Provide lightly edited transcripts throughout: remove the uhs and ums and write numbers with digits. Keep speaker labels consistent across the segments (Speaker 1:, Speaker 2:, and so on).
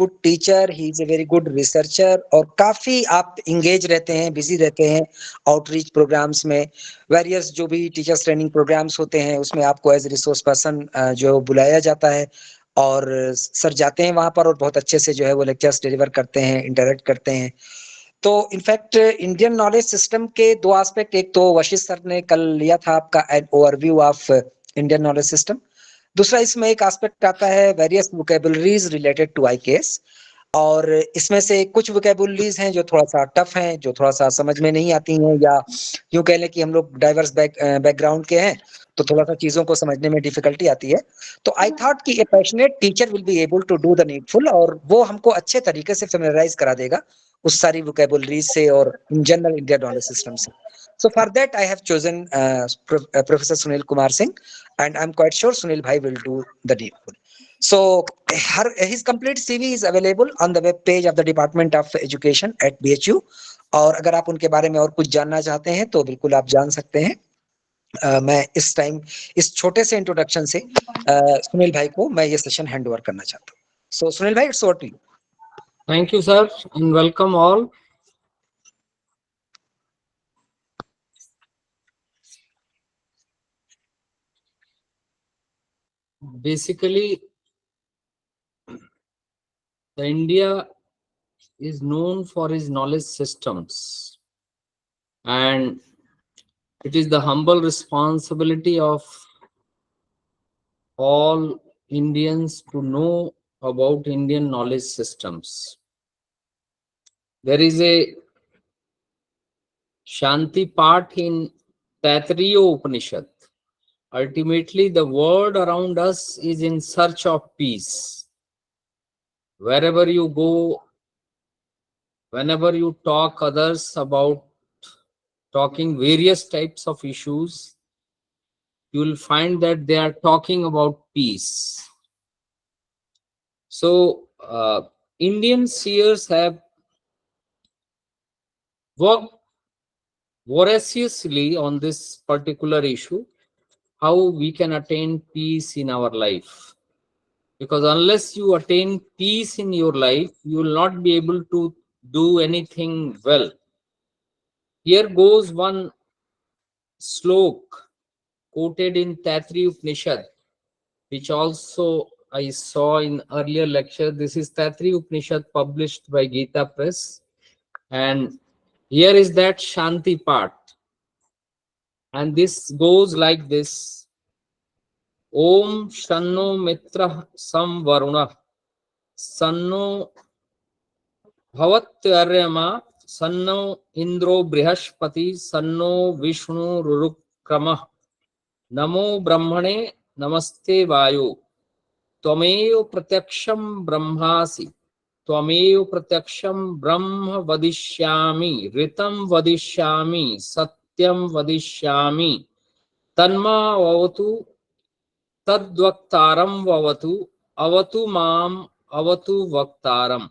Speaker 1: Good teacher, he is a very good researcher, और काफी आप इंगेज रहते हैं, बिजी रहते हैं आउटरीच प्रोग्राम्स में। वेरियस जो भी टीचर्स ट्रेनिंग प्रोग्राम्स होते हैं उसमें आपको एज रिसोर्स पर्सन जो बुलाया जाता है, और सर जाते हैं वहां पर और बहुत अच्छे से जो है वो लेक्चर्स डिलीवर करते हैं, इंटरेक्ट करते हैं। तो इनफैक्ट इंडियन नॉलेज सिस्टम के दो एस्पेक्ट, एक तो वशिष्ठ सर ने कल लिया था आपका an overview of Indian knowledge system, दूसरा इसमें एक एस्पेक्ट आता है various vocabularies related to IKS, और इसमें से कुछ वोकेबुलरीज हैं जो थोड़ा सा टफ हैं, जो थोड़ा सा समझ में नहीं आती हैं, या यूं कह लें कि हम लोग डाइवर्स बैकग्राउंड के हैं तो थोड़ा सा चीजों को समझने में डिफिकल्टी आती है। तो आई थॉट कि a passionate teacher will be able to do the needful, और वो हमको अच्छे तरीके से फेमिलराइज करा देगा उस सारी वोकेबुलरीज से और in general Indian knowledge system से। So for that I have chosen Professor Sunil Kumar Singh, and I'm quite sure Sunil bhai will do the needful. So his complete CV is available on the web page of the Department of Education at BHU, और अगर आप उनके बारे में और कुछ जानना चाहते हैं तो बिल्कुल आप जान सकते हैं। मैं इस टाइम इस छोटे से इंट्रोडक्शन से सुनील भाई को मैं ये सेशन हैंड ओवर करना चाहता हूँ। सो सुनील भाई, it's over to you.
Speaker 2: Thank you, sir, and welcome all. Basically, the India is known for its knowledge systems, and it is the humble responsibility of all Indians to know about Indian knowledge systems. There is a Shanti part in Taittiriya Upanishad. Ultimately, the world around us is in search of peace. Wherever you go, whenever you talk others about talking various types of issues, you will find that they are talking about peace. So, Indian seers have worked voraciously on this particular issue, how we can attain peace in our life. Because unless you attain peace in your life, you will not be able to do anything well. Here goes one slok quoted in Taittiriya Upanishad, which also I saw in earlier lecture. This is Taittiriya Upanishad published by Gita Press. And here is that Shanti part. And this goes like this. Om Shanno Mitra Sam Varuna Sanno Bhavatyarama Sanno Indro Brihashpati Sanno Vishnu Rurukrama Namo Brahmane Namaste Vayu Twamev Pratyaksham Brahmasi Twamev Pratyaksham Brahma Vadishyami Ritam Vadishyami Satyam Vadishyami Tanma Vavatu Tadvaktaram Vavatu Avatu Mam Avatu Vaktaram.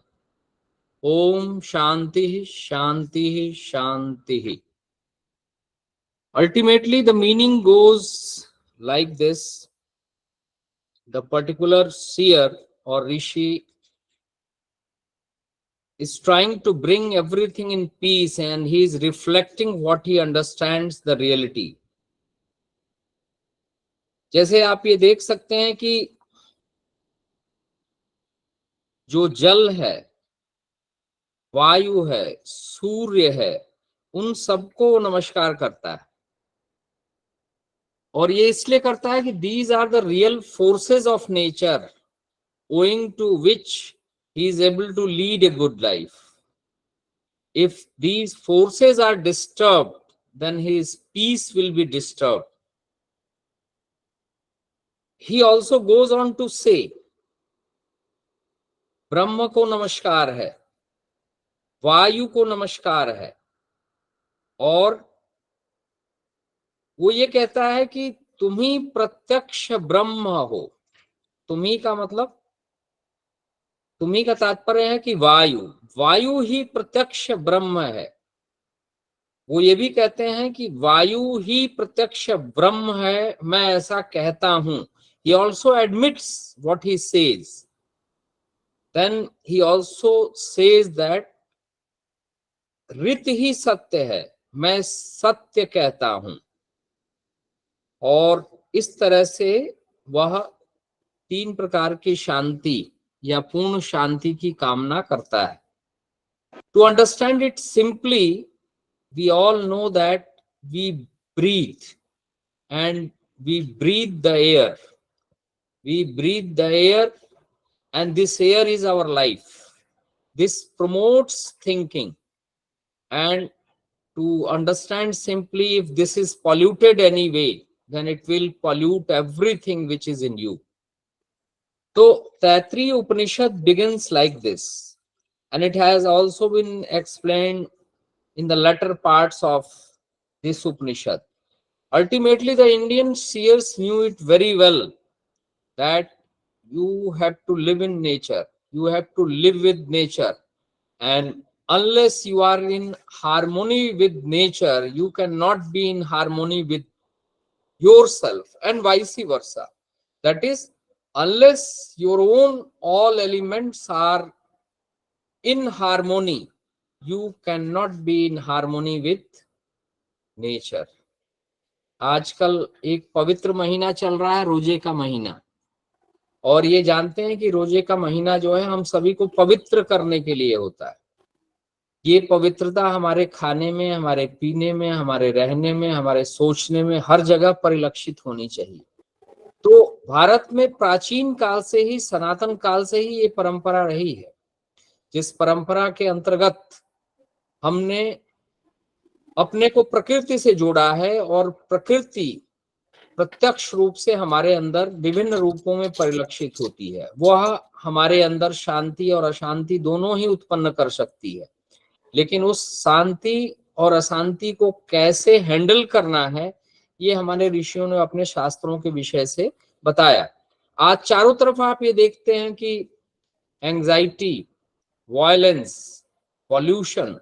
Speaker 2: Om Shanti Shanti Shanti. Ultimately, the meaning goes like this. The particular seer or rishi is trying to bring everything in peace, and he is reflecting what he understands the reality. जैसे आप ये देख सकते हैं कि जो जल है, वायु है, सूर्य है, उन सबको नमस्कार करता है, और ये इसलिए करता है कि these are the real forces of nature owing to which he is able to lead a good life. If these forces are disturbed, then his peace will be disturbed. He also goes on to say, ब्रह्म को नमस्कार है, वायु को नमस्कार है, और वो ये कहता है कि तुम ही प्रत्यक्ष ब्रह्म हो। तुम ही का मतलब, तुम ही का तात्पर्य है कि वायु ही प्रत्यक्ष ब्रह्म है। वो ये भी कहते हैं कि वायु ही प्रत्यक्ष ब्रह्म है, मैं ऐसा कहता हूं। He also admits what he says, then he also says that रित ही सत्य है, मैं सत्य कहता हूं, और इस तरह से वह 3 प्रकार की शांति या पूर्ण शांति की कामना करता है. To understand it simply, we all know that we breathe, and we breathe the air. We breathe the air, and this air is our life. This promotes thinking. And to understand simply, if this is polluted anyway, then it will pollute everything which is in you. So Taittiriya Upanishad begins like this, and it has also been explained in the latter parts of this Upanishad. Ultimately, the Indian seers knew it very well that you have to live in nature, you have to live with nature, and unless you are in harmony with nature, you cannot be in harmony with yourself, and vice versa. That is, unless your own all elements are in harmony, you cannot be in harmony with nature. आजकल एक पवित्र महीना चल रहा है, रोजे का महीना, और ये जानते हैं कि रोजे का महीना जो है हम सभी को पवित्र करने के लिए होता है. ये पवित्रता हमारे खाने में, हमारे पीने में, हमारे रहने में, हमारे सोचने में, हर जगह परिलक्षित होनी चाहिए. तो भारत में प्राचीन काल से ही, सनातन काल से ही ये परंपरा रही है, जिस परंपरा के अंतर्गत हमने अपने को प्रकृति से जोड़ा है, और प्रकृति प्रत्यक्ष रूप से हमारे अंदर विभिन्न रूपों में परिलक्षित होती है. वह हमारे अंदर शांति और अशांति दोनों ही उत्पन्न कर सकती है, लेकिन उस शांति और अशांति को कैसे हैंडल करना है, ये हमारे ऋषियों ने अपने शास्त्रों के विषय से बताया. आज चारों तरफ आप ये देखते हैं कि एंजाइटी, वायलेंस, पॉल्यूशन,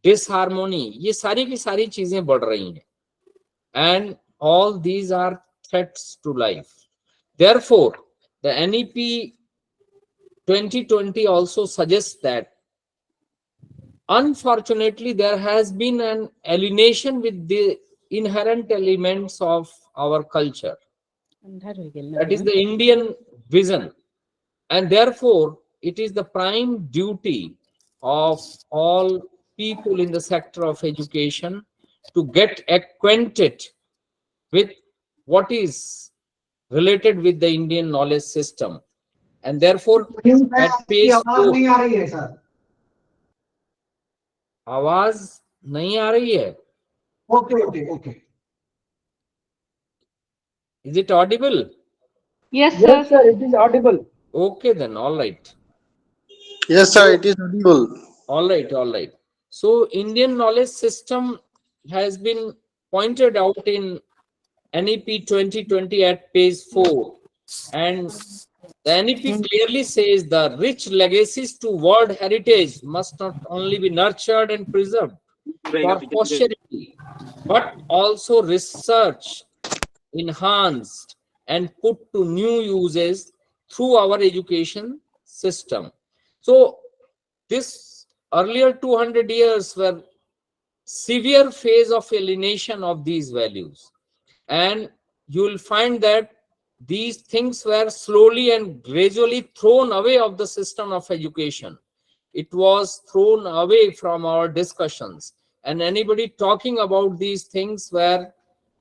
Speaker 2: डिसहार्मोनी, ये सारी की सारी चीजें बढ़ रही हैं. And all these are threats to life. Therefore, the NEP 2020 also suggests that unfortunately there has been an alienation with the inherent elements of our culture. That is the Indian vision, and therefore it is the prime duty of all people in the sector of education to get acquainted with what is related with the Indian knowledge system. And therefore at page 4, आवाज नहीं आ रही है.
Speaker 3: Okay.
Speaker 2: Is it audible?
Speaker 3: Yes, sir, it is audible.
Speaker 2: Okay, then all right.
Speaker 4: Yes, sir, it is audible.
Speaker 2: All right. So Indian knowledge system has been pointed out in NEP 2020 at page 4, and the NEP clearly says the rich legacies to world heritage must not only be nurtured and preserved for posterity, but also researched, enhanced, and put to new uses through our education system. So this earlier 200 years were severe phase of alienation of these values, and you will find that these things were slowly and gradually thrown away of the system of education. It was thrown away from our discussions, and anybody talking about these things were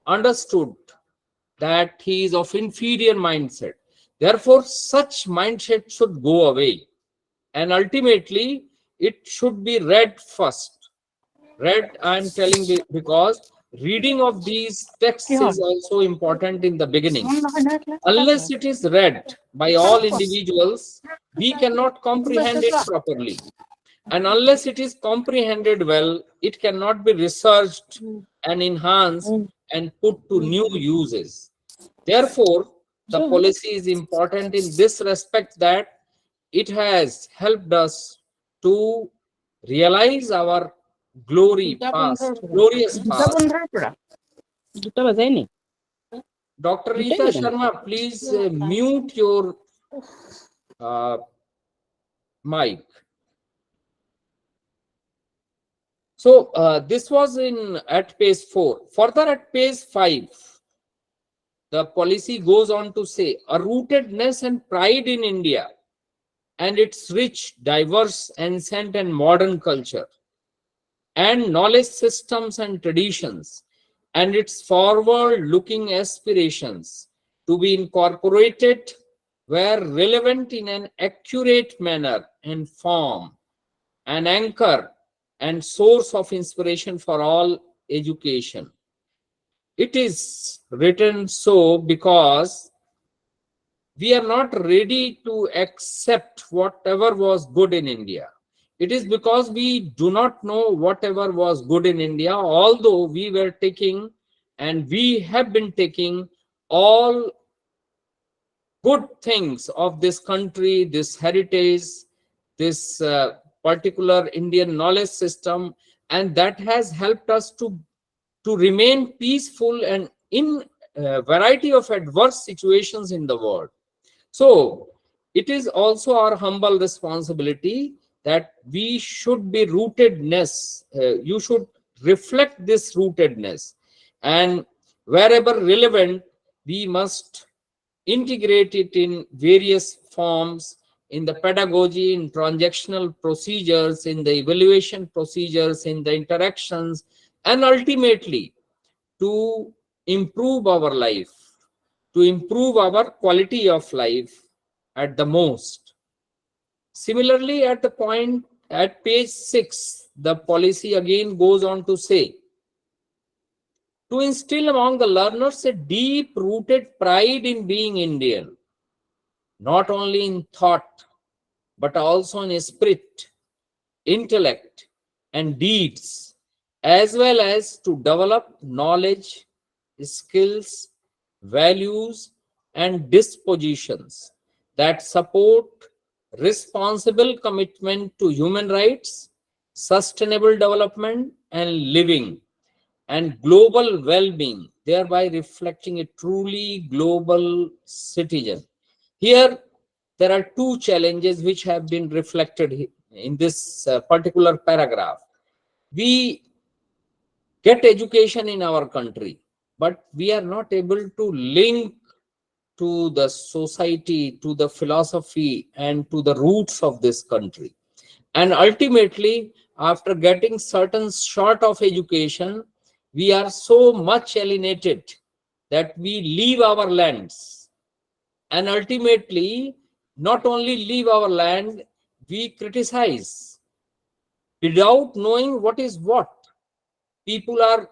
Speaker 2: understood that he is of inferior mindset. Therefore, such mindset should go away, and ultimately it should be read first. Read, I am telling you, because reading of these texts is also important in the beginning. Unless it is read by all individuals, we cannot comprehend it properly. And unless it is comprehended well, it cannot be researched and enhanced and put to new uses. Therefore, the policy is important in this respect that it has helped us to realize our glorious past. Dr. Rita Sharma, please mute your mic. So this was at page 4. Further at page 5, the policy goes on to say a rootedness and pride in India and its rich, diverse, ancient and modern culture and knowledge systems and traditions and its forward-looking aspirations to be incorporated where relevant in an accurate manner and form an anchor and source of inspiration for all education. It is written so because we are not ready to accept whatever was good in India. It is because we do not know whatever was good in India, although we were taking and we have been taking all good things of this country, this heritage, this particular Indian knowledge system, and that has helped us to remain peaceful and in a variety of adverse situations in the world. So it is also our humble responsibility that we should be rootedness. You should reflect this rootedness, and wherever relevant, we must integrate it in various forms in the pedagogy, in transactional procedures, in the evaluation procedures, in the interactions, and ultimately to improve our life, to improve our quality of life at the most. Similarly, at the point at page 6, the policy again goes on to say, to instill among the learners a deep-rooted pride in being Indian, not only in thought, but also in spirit, intellect, and deeds, as well as to develop knowledge, skills, values, and dispositions that support responsible commitment to human rights, sustainable development, and living, and global well-being, thereby reflecting a truly global citizen. Here, there are two challenges which have been reflected in this particular paragraph. We get education in our country, but we are not able to link to the society, to the philosophy, and to the roots of this country. And ultimately, after getting certain sort of education, we are so much alienated that we leave our lands. And ultimately, not only leave our land, we criticize without knowing what is what. People are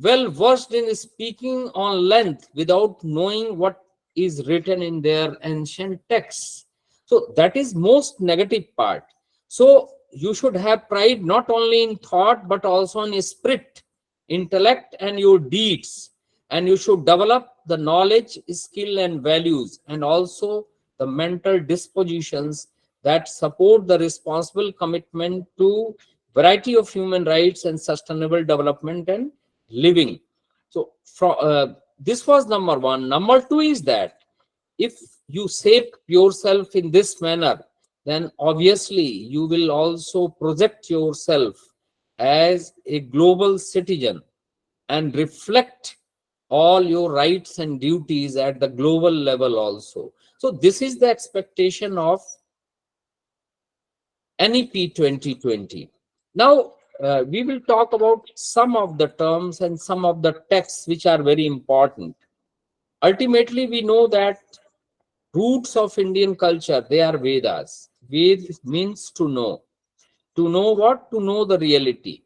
Speaker 2: well versed in speaking on length without knowing what is written in their ancient texts. So that is most negative part. So you should have pride not only in thought but also in spirit, intellect, and your deeds. And you should develop the knowledge, skill, and values, and also the mental dispositions that support the responsible commitment to variety of human rights and sustainable development and living. So this was number one. Number two is that if you shape yourself in this manner, then obviously you will also project yourself as a global citizen and reflect all your rights and duties at the global level also. So this is the expectation of NEP 2020. Now, we will talk about some of the terms and some of the texts which are very important. Ultimately, we know that roots of Indian culture, they are Vedas. Ved means to know. To know what? To know the reality.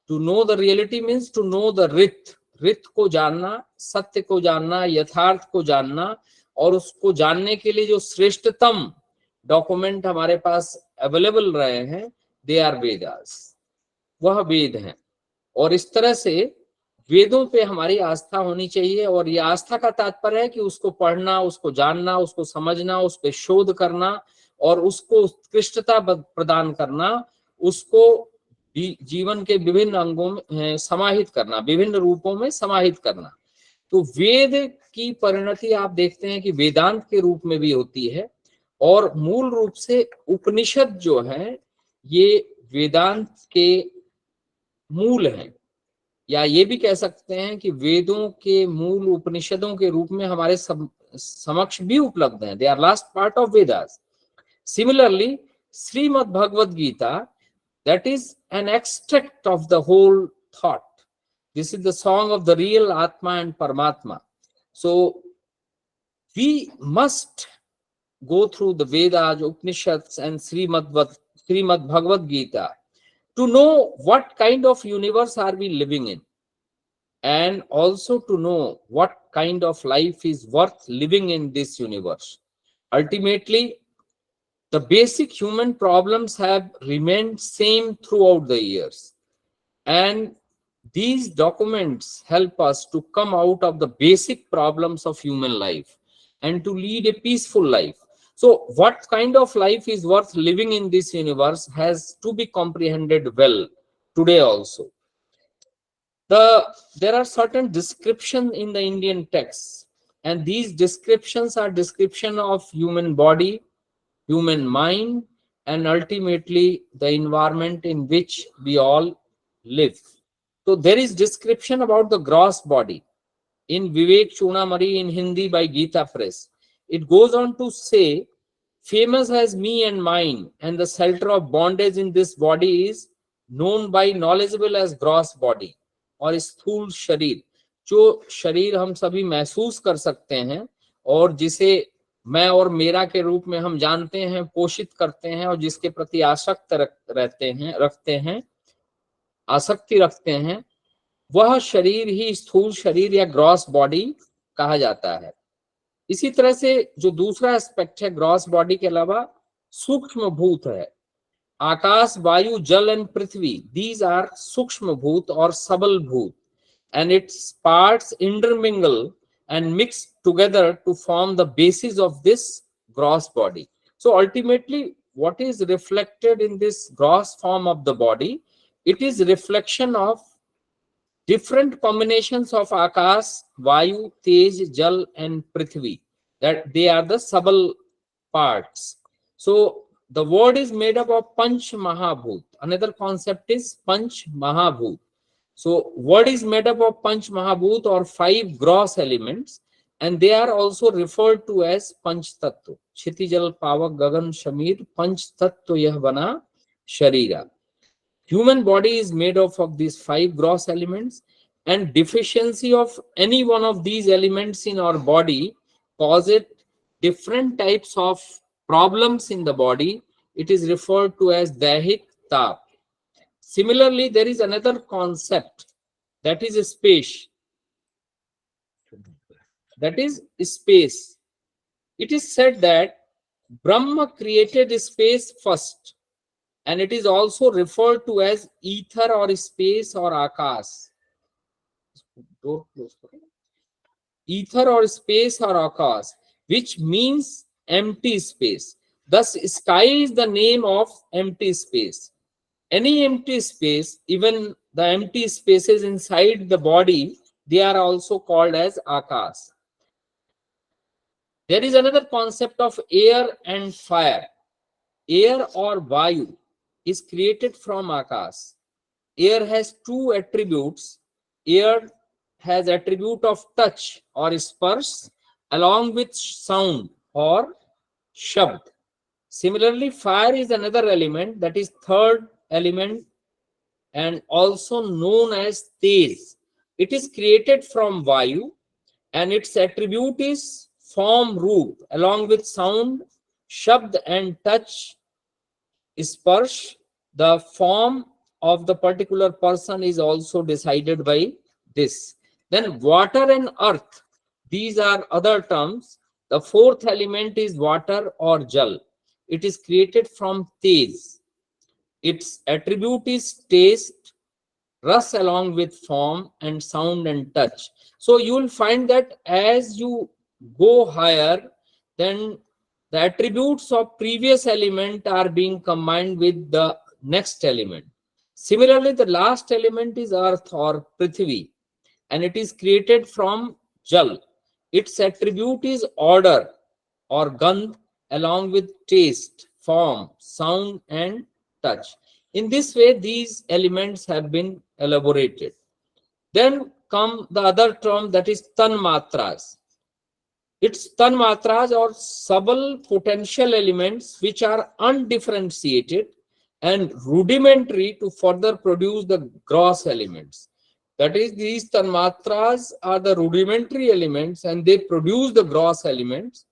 Speaker 2: To know the reality means to know the rit. rit को जानना, सत्य को जानना, यथार्थ को जानना, और उसको जानने के लिए जो श्रेष्ठतम डॉक्यूमेंट हमारे पास अवेलेबल रहे हैं, दे आर वेदास, वह वेद हैं. और इस तरह से वेदों पे हमारी आस्था होनी चाहिए. और ये आस्था का तात्पर्य है कि उसको पढ़ना, उसको जानना, उसको समझना, उस पर शोध करना और उसको उत्कृष्टता प्रदान करना, उसको जीवन के विभिन्न अंगों में समाहित करना, विभिन्न रूपों में समाहित करना. तो वेद की परिणति आप देखते हैं कि वेदांत के रूप में भी होती है. और मूल रूप से उपनिषद जो है ये वेदांत के मूल हैं, या ये भी कह सकते हैं कि वेदों के मूल उपनिषदों के रूप में हमारे समक्ष भी उपलब्ध हैं. They are last part of Vedas. Similarly Shrimad Bhagavad Gita, that is an extract of the whole thought. This is the song of the real Atma and Paramatma. So we must go through the Vedas, Upanishads and Srimad Bhagavad Gita to know what kind of universe are we living in, and also to know what kind of life is worth living in this universe. Ultimately, the basic human problems have remained same throughout the years, and these documents help us to come out of the basic problems of human life and to lead a peaceful life. So what kind of life is worth living in this universe has to be comprehended well today also. There are certain descriptions in the Indian texts, and these descriptions are description of human body, human mind, and ultimately the environment in which we all live. So there is description about the gross body in Vivek Chunamari in Hindi by Gita Press. It goes on to say, famous as me and mine, and the shelter of bondage in this body is known by knowledgeable as gross body और स्थूल शरीर, जो शरीर हम सभी महसूस कर सकते हैं और जिसे मैं और मेरा के रूप में हम जानते हैं, पोषित करते हैं और जिसके प्रति आसक्ति रखते हैं, वह शरीर ही स्थूल शरीर या ग्रॉस बॉडी कहा जाता है. इसी तरह से जो दूसरा एस्पेक्ट है ग्रॉस बॉडी के अलावा, सूक्ष्म भूत है. आकाश, वायु, जल एंड पृथ्वी, दीज आर सूक्ष्म भूत और सबल भूत, and its parts intermingle and mix together to form the basis of this gross body. So ultimately, what is reflected in this gross form of the body? It is reflection of different combinations of Akash, Vayu, Tej, Jal and Prithvi. That they are the sabal parts. So the word is made up of Panch Mahabhut. Another concept is Panch Mahabhut. So word is made up of Panch Mahabhut or 5 gross elements, and they are also referred to as Panch Tattva. Kshiti Jal Pavak Gagan Shamir Panch Tattva Yah Bana Sharira. Human body is made up of these 5 gross elements, and deficiency of any one of these elements in our body causes different types of problems in the body. It is referred to as Daihik Tap. Similarly, there is another concept, that is space. That is space. It is said that Brahma created space first, and it is also referred to as ether or space or Akash. Ether or space or Akash, which means empty space. Thus, sky is the name of empty space. Any empty space, even the empty spaces inside the body, they are also called as Akash. There is another concept of air and fire. Air or Vayu is created from Akash. Air has 2 attributes. Air has attribute of touch or sparsh along with sound or shabd. Similarly, fire is another element, that is third element and also known as Tej. It is created from Vayu and its attribute is form, roop along with sound, shabd and touch, sparsh. The form of the particular person is also decided by this. Then water and earth, these are other terms. The 4th element is water or jal. It is created from Tej. Its attribute is taste, rus along with form and sound and touch. So you will find that as you go higher, then the attributes of previous element are being combined with the next element. Similarly, the last element is earth or prithvi, and it is created from jal. Its attribute is order or gandh along with taste, form, sound, and touch. In this way, these elements have been elaborated. Then come the other term, that is tanmatras. It's tanmatras or subtle potential elements which are undifferentiated and rudimentary to further produce the gross elements. That is, these tanmatras are the rudimentary elements and they produce the gross elements.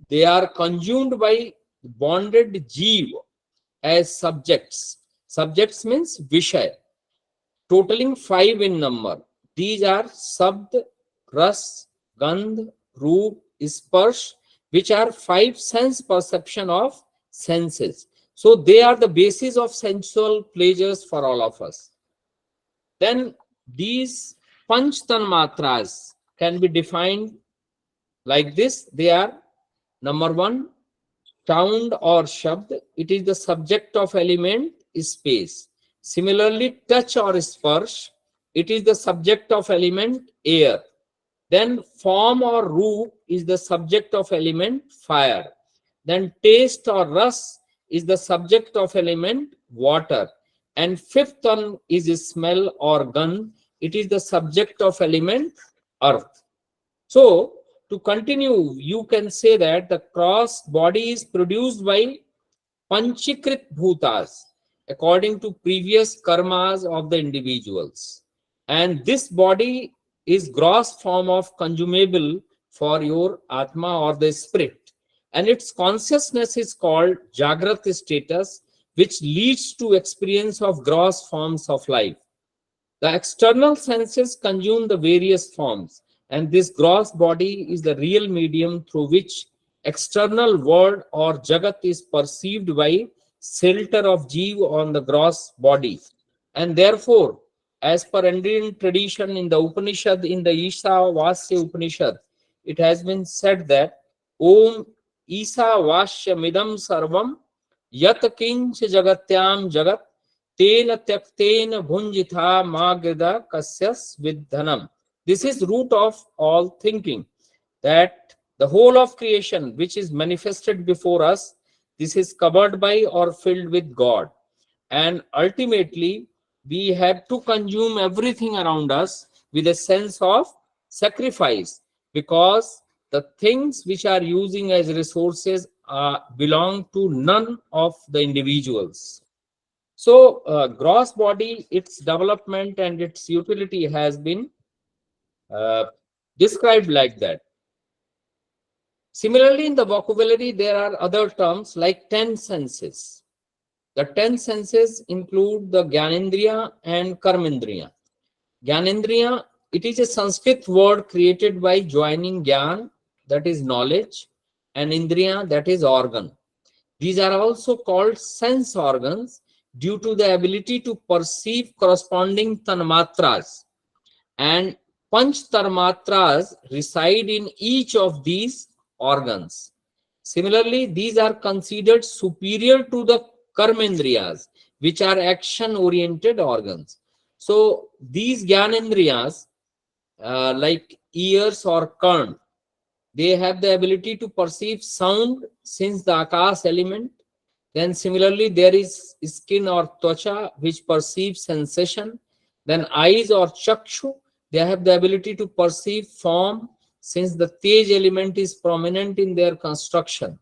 Speaker 2: They are consumed by bonded jeev as subjects. Subjects means vishay, totaling 5 in number. These are sabd, ras, gandh, roop, sparsh, which are 5 sense perception of senses. So they are the basis of sensual pleasures for all of us. Then these panch tanmatras can be defined like this. They are: number 1, sound or shabd. It is the subject of element space. Similarly, touch or sparsh. It is the subject of element air. Then form or roop is the subject of element fire. Then taste or ras is the subject of element water. And fifth one is smell or gun. It is the subject of element earth. So to continue, you can say that the cross body is produced by panchikrit bhutas according to previous karmas of the individuals. And this body is gross form of consumable for your atma or the spirit. And its consciousness is called jagrat status, which leads to experience of gross forms of life. The external senses consume the various forms, and this gross body is the real medium through which external world or jagat is perceived by shelter of jeev on the gross body. And therefore, as per Indian tradition in the Upanishad, in the Ishavasya Upanishad, it has been said that Om Ishavasya Midam Sarvam Yat Kinch Jagatyam Jagat Tena Tyaktena Bhunjitha Magrida Kasyas Vidhanam. This is root of all thinking, that the whole of creation which is manifested before us, this is covered by or filled with God. And ultimately, we have to consume everything around us with a sense of sacrifice, because the things which are using as resources belong to none of the individuals. So gross body, its development and its utility has been described like that. Similarly, in the vocabulary, there are other terms like 10 senses. The 10 senses include the Gyanendriya and Karmendriya. Gyanendriya, it is a Sanskrit word created by joining Gyan, that is knowledge, and Indriya, that is organ. These are also called sense organs due to the ability to perceive corresponding tanmatras. And panch tanmatras reside in each of these organs. Similarly, these are considered superior to the karmendriyas, which are action-oriented organs. So these gyanendriyas, like ears or karn, they have the ability to perceive sound since the akas element. Then similarly, there is skin or twacha, which perceives sensation. Then eyes or chakshu, they have the ability to perceive form since the tej element is prominent in their construction.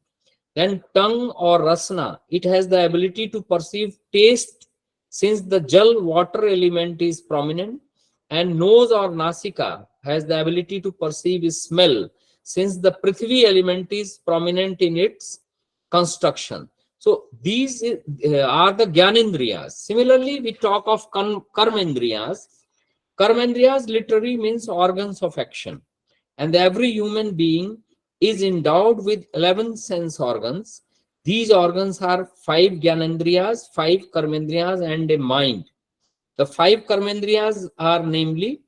Speaker 2: Then tongue or rasna, it has the ability to perceive taste since the jal water element is prominent. And nose or nasika has the ability to perceive smell since the prithvi element is prominent in its construction. So these are the gyanendriyas. Similarly, we talk of karmendriyas. Karmendriyas literally means organs of action. And every human being is endowed with 11 sense organs. These organs are 5 gyanendriyas, 5 karmendriyas, and a mind. The 5 karmendriyas are namely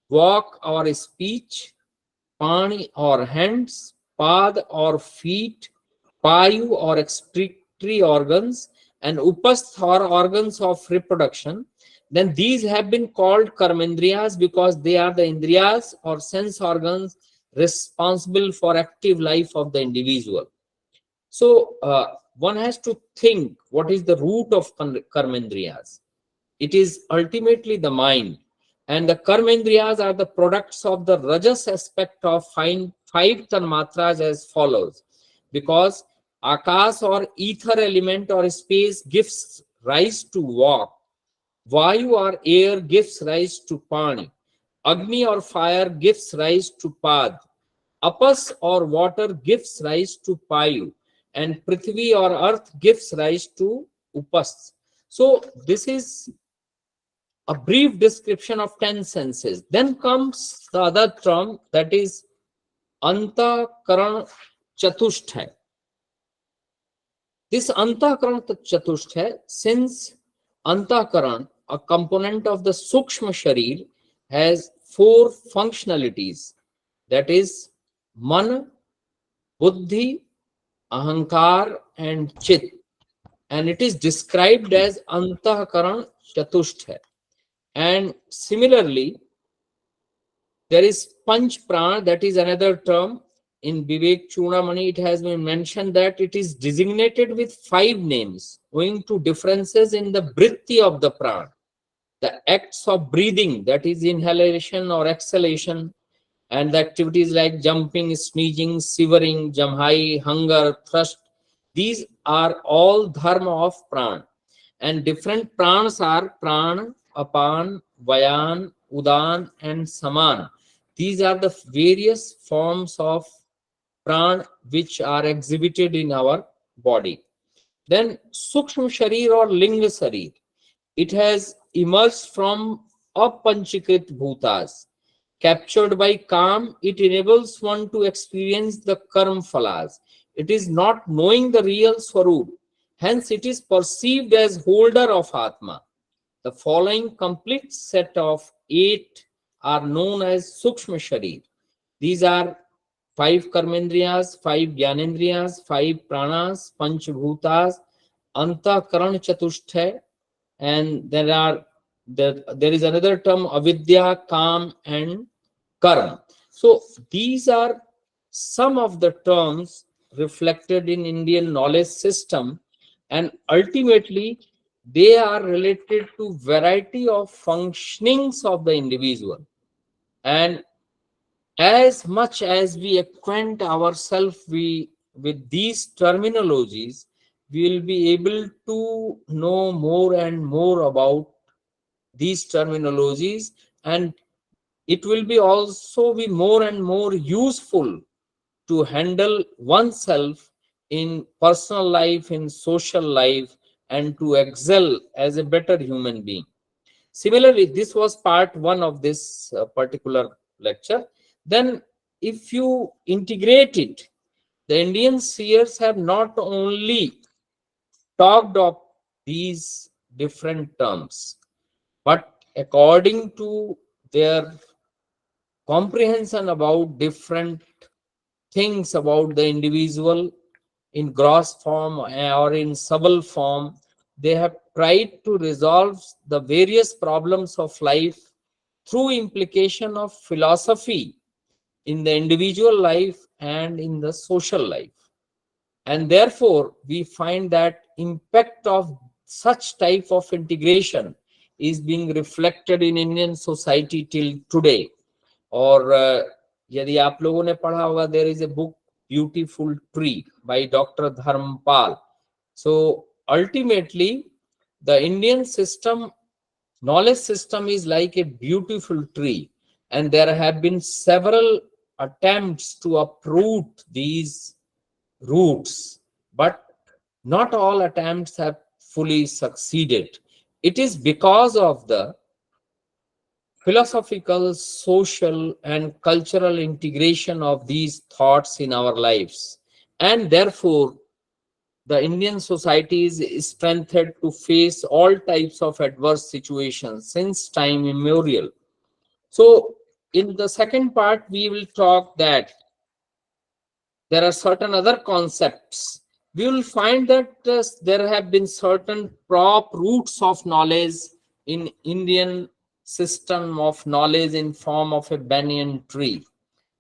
Speaker 2: walk or speech, pani or hands, pad or feet, payu or excretory organs, and upasth or organs of reproduction. Then these have been called karmendriyas because they are the indriyas or sense organs responsible for active life of the individual. So one has to think what is the root of karmendriyas. It is ultimately the mind, and the karmendriyas are the products of the rajas aspect of five tanmatras as follows. Because akas or ether element or space gives rise to vak, vayu or air gives rise to pani, agni or fire gives rise to pad, apas or water gives rise to payu, and prithvi or earth gives rise to upas. So this is a brief description of 10 senses. Then comes the other term, that is antakaran chatushthay. This antakaran chatushthay, since antakaran, a component of the sukshma sharir, has 4 functionalities, that is man, buddhi, ahankar and chit, and it is described as antakaran chatushthay. And similarly, there is Panch Prana, that is another term. In Vivek Chudamani, it has been mentioned that it is designated with 5 names, owing to differences in the vritti of the prana. The acts of breathing, that is inhalation or exhalation, and the activities like jumping, sneezing, shivering, jamhai, hunger, thirst, these are all dharma of prana. And different pranas are prana, apan, vayan, udan and saman. These are the various forms of prana which are exhibited in our body. Then sukshma sharir or linga sharir, it has emerged from apanchikrit bhutas. Captured by calm, it enables one to experience the karma phalas. It is not knowing the real swarup. Hence, it is perceived as holder of Atma. The following complete set of 8 are known as Sukshma Sharir. These are 5 Karmendriyas, 5 Gyanendriyas, 5 Pranas, Panch Bhutas, Anta Karan Chatushthay, and there is another term Avidya, Kam and Karma. So these are some of the terms reflected in Indian knowledge system, and ultimately they are related to variety of functionings of the individual. And as much as we acquaint ourselves with these terminologies, we will be able to know more and more about these terminologies, and it will be also be more and more useful to handle oneself in personal life, in social life, and to excel as a better human being. Similarly, this was part 1 of this particular lecture. Then if you integrate it, the Indian seers have not only talked of these different terms, but according to their comprehension about different things about the individual in gross form or in subtle form, they have tried to resolve the various problems of life through implication of philosophy in the individual life and in the social life. And therefore, we find that impact of such type of integration is being reflected in Indian society till today. और यदि आप लोगों ने पढ़ा होगा, there is a book Beautiful Tree by Dr. Dharmpal. So ultimately, the Indian system, knowledge system is like a beautiful tree, and there have been several attempts to uproot these roots, but not all attempts have fully succeeded. It is because of the philosophical, social, and cultural integration of these thoughts in our lives. And therefore, the Indian society is strengthened to face all types of adverse situations since time immemorial. So, in the second part, we will talk that there are certain other concepts. We will find that there have been certain prop roots of knowledge in Indian system of knowledge in form of a banyan tree.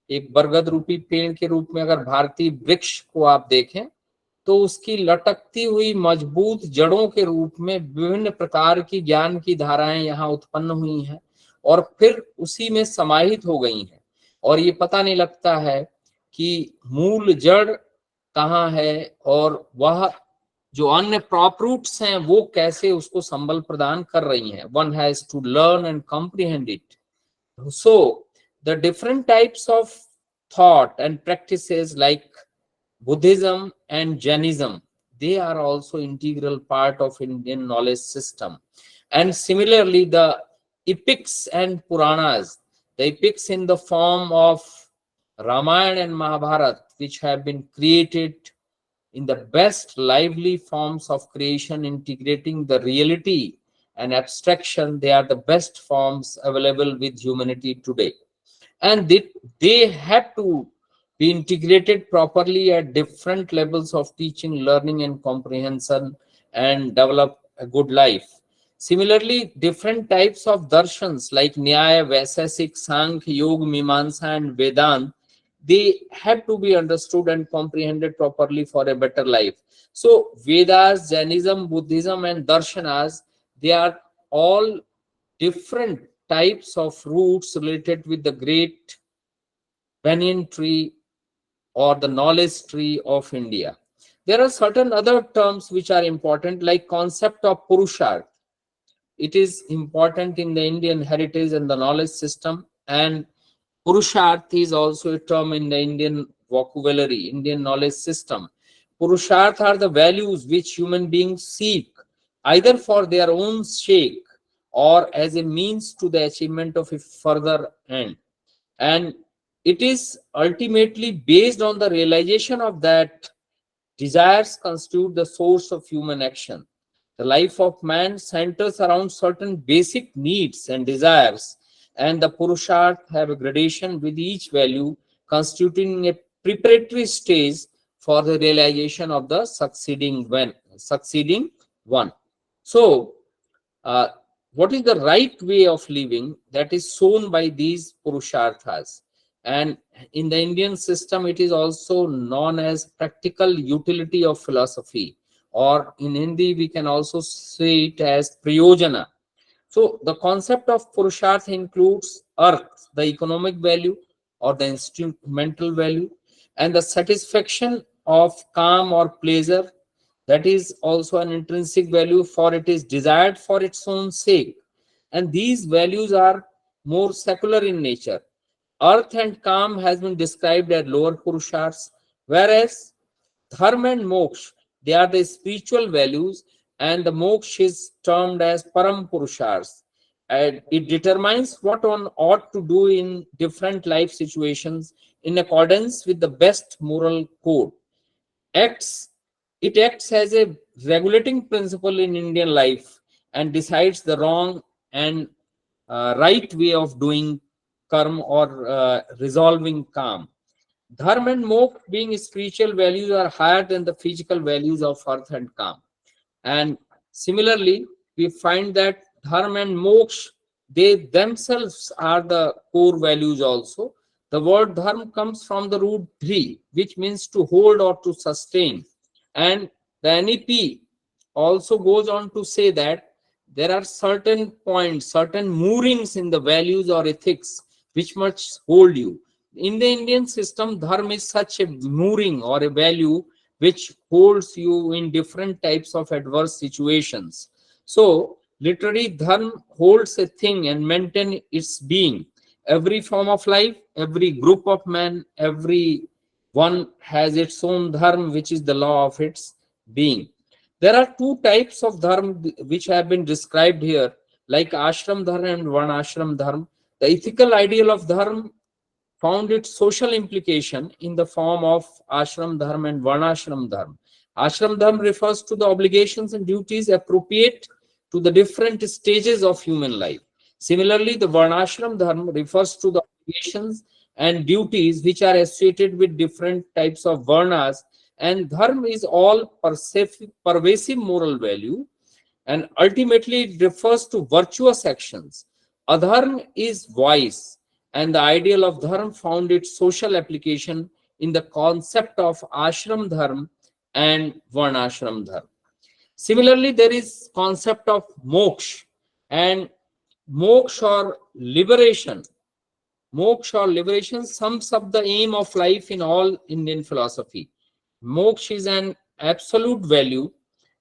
Speaker 2: एक बरगद रूपी पेड़ के रूप में अगर भारतीय वृक्ष को आप देखें, तो उसकी लटकती हुई मजबूत जड़ों के रूप में विभिन्न प्रकार की ज्ञान की धाराएं यहाँ उत्पन्न हुई हैं और फिर उसी में समाहित हो गई हैं, और ये पता नहीं लगता है कि मूल जड़ कहाँ है और वह जो अन्य प्रॉप रूट्स हैं वो कैसे उसको संबल प्रदान कर रही हैं. One has to learn and comprehend it. So the different types of thought and practices like Buddhism and Jainism, they are also integral part of Indian knowledge system. And similarly, the epics and Puranas, the epics in the form of Ramayana and Mahabharata, which have been created in the best lively forms of creation, integrating the reality and abstraction, they are the best forms available with humanity today. And they have to be integrated properly at different levels of teaching, learning, and comprehension, and develop a good life. Similarly, different types of darshans like Nyaya, Vaisesik, Sankhya, Yoga, Mimamsa, and Vedanta, they have to be understood and comprehended properly for a better life. So Vedas, Jainism, Buddhism, and Darshanas, they are all different types of roots related with the great banyan tree or the knowledge tree of India. There are certain other terms which are important, like concept of Purusharth. It is important in the Indian heritage and the knowledge system, and Purusharth is also a term in the Indian vocabulary, Indian knowledge system. Purusharth are the values which human beings seek, either for their own sake or as a means to the achievement of a further end. And it is ultimately based on the realization of that desires constitute the source of human action. The life of man centers around certain basic needs and desires, and the Purusharth have a gradation with each value constituting a preparatory stage for the realization of the succeeding one. So, what is the right way of living that is shown by these Purusharthas? And in the Indian system, it is also known as practical utility of philosophy, or in Hindi, we can also say it as Prayojana. So the concept of Purusharth includes earth, the economic value or the instrumental value, and the satisfaction of calm or pleasure. That is also an intrinsic value, for it is desired for its own sake. And these values are more secular in nature. Earth and calm has been described as lower Purusharths, whereas Dharma and moksha, they are the spiritual values, and the moksha is termed as param Purusharths. And it determines what one ought to do in different life situations in accordance with the best moral code. It acts as a regulating principle in Indian life and decides the wrong and right way of doing karma or resolving calm. Dharma and moksha, being spiritual values, are higher than the physical values of earth and calm. And similarly, we find that dharma and moksha, they themselves are the core values also. The word dharma comes from the root dhri, which means to hold or to sustain. And the NEP also goes on to say that there are certain points, certain moorings in the values or ethics which must hold you. In the Indian system, dharma is such a mooring or a value which holds you in different types of adverse situations. So, literally, dharma holds a thing and maintains its being. Every form of life, every group of men, every one has its own dharma, which is the law of its being. There are two types of dharma which have been described here, like ashram dharma and varnashram dharma. The ethical ideal of dharma found its social implication in the form of ashram dharma and varnashram dharma. Ashram dharma refers to the obligations and duties appropriate to the different stages of human life. Similarly, the varnashram dharma refers to the obligations and duties which are associated with different types of varnas, and dharma is all pervasive moral value, and ultimately it refers to virtuous actions. Adharma is vice, and the ideal of dharma found its social application in the concept of ashram dharma and varnashram dharma. Similarly, there is concept of moksha, and moksha or liberation. Moksha or liberation sums up the aim of life in all Indian philosophy. Moksha is an absolute value,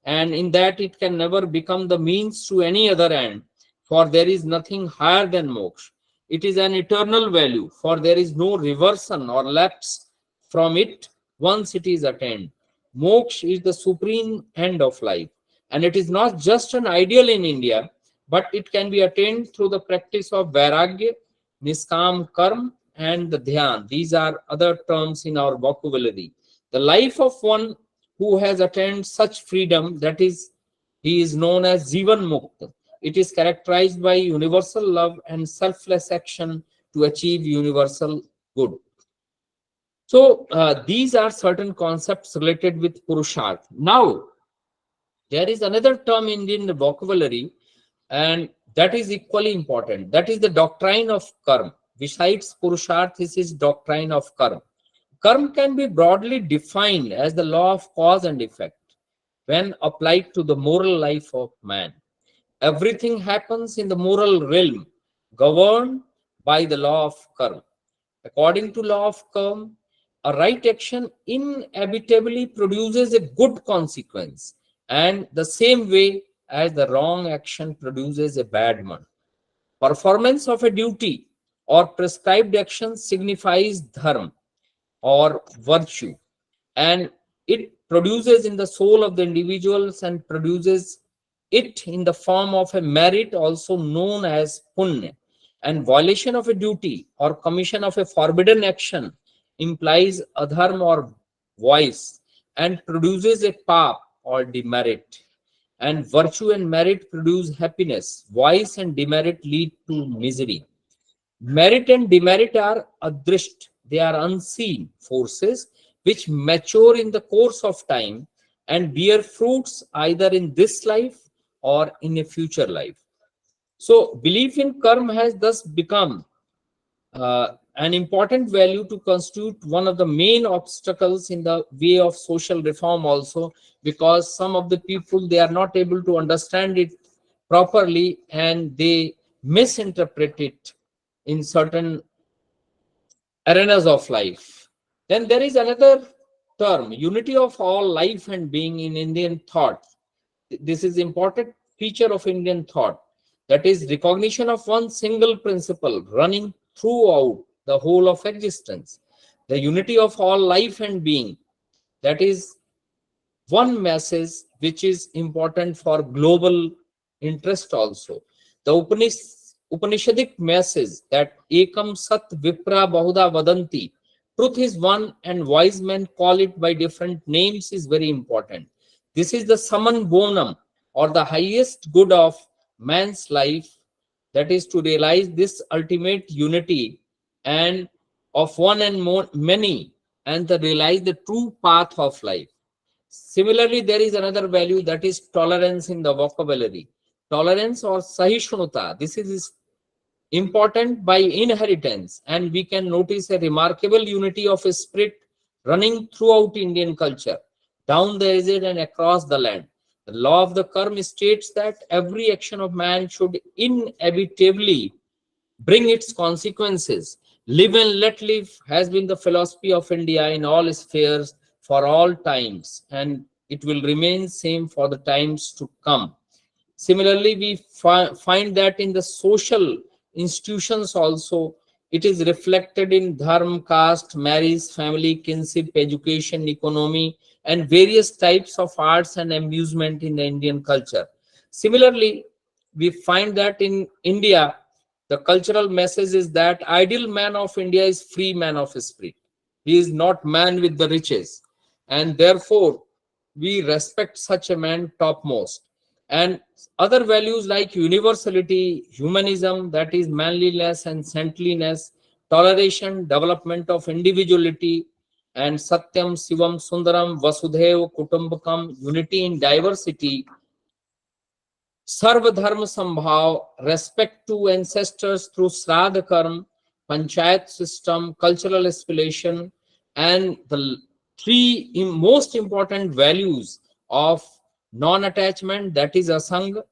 Speaker 2: and in that it can never become the means to any other end, for there is nothing higher than moksha. It is an eternal value, for there is no reversion or lapse from it once it is attained. Moksha is the supreme end of life, and it is not just an ideal in India, but it can be attained through the practice of vairagya, niskam karma, and the dhyan. These are other terms in our vocabulary. The life of one who has attained such freedom, that is, he is known as Jivan Mukta. It is characterized by universal love and selfless action to achieve universal good. So these are certain concepts related with Purusharth. Now, there is another term in the vocabulary, and that is equally important. That is the doctrine of karma. Besides Purusharth, this is doctrine of karma. Karma can be broadly defined as the law of cause and effect when applied to the moral life of man. Everything happens in the moral realm, governed by the law of karma. According to law of karma, a right action inevitably produces a good consequence, and the same way as the wrong action produces a bad one. Performance of a duty or prescribed action signifies dharma or virtue, and it produces in the soul of the individuals and produces it in the form of a merit also known as punya. And violation of a duty or commission of a forbidden action implies adharma or vice and produces a pap or demerit. And virtue and merit produce happiness. Vice and demerit lead to misery. Merit and demerit are adrisht, they are unseen forces which mature in the course of time and bear fruits either in this life or in a future life. So, belief in karma has thus become an important value to constitute one of the main obstacles in the way of social reform also, because some of the people, they are not able to understand it properly and they misinterpret it in certain arenas of life. Then there is another term, unity of all life and being in Indian thought. This is important feature of Indian thought, that is recognition of one single principle running throughout the whole of existence. The unity of all life and being, that is one message which is important for global interest also. The Upanishadic message that Ekam Sat Vipra Bahuda Vadanti, truth is one and wise men call it by different names, is very important. This is the summum bonum, or the highest good of man's life, that is to realize this ultimate unity and of one and more many, and to realize the true path of life. Similarly, there is another value, that is tolerance in the vocabulary. Tolerance or sahishunuta, this is important by inheritance, and we can notice a remarkable unity of spirit running throughout Indian culture, down the ages and across the land. The law of the karma states that every action of man should inevitably bring its consequences. Live and let live has been the philosophy of India in all spheres for all times, and it will remain same for the times to come. Similarly, we find that in the social institutions also, it is reflected in dharma, caste, marriage, family, kinship, education, economy, and various types of arts and amusement in the Indian culture. Similarly, we find that in India, the cultural message is that ideal man of India is free man of spirit. He is not man with the riches, and therefore we respect such a man topmost. And other values like universality, humanism, that is manliness and saintliness, toleration, development of individuality, and satyam, shivam, sundaram, vasudhaiva, kutumbakam, unity in diversity, Sarva Dharma Sambhav, respect to ancestors through Shraddha Karma, Panchayat system, cultural aspiration, and the three most important values of non-attachment, that is asang,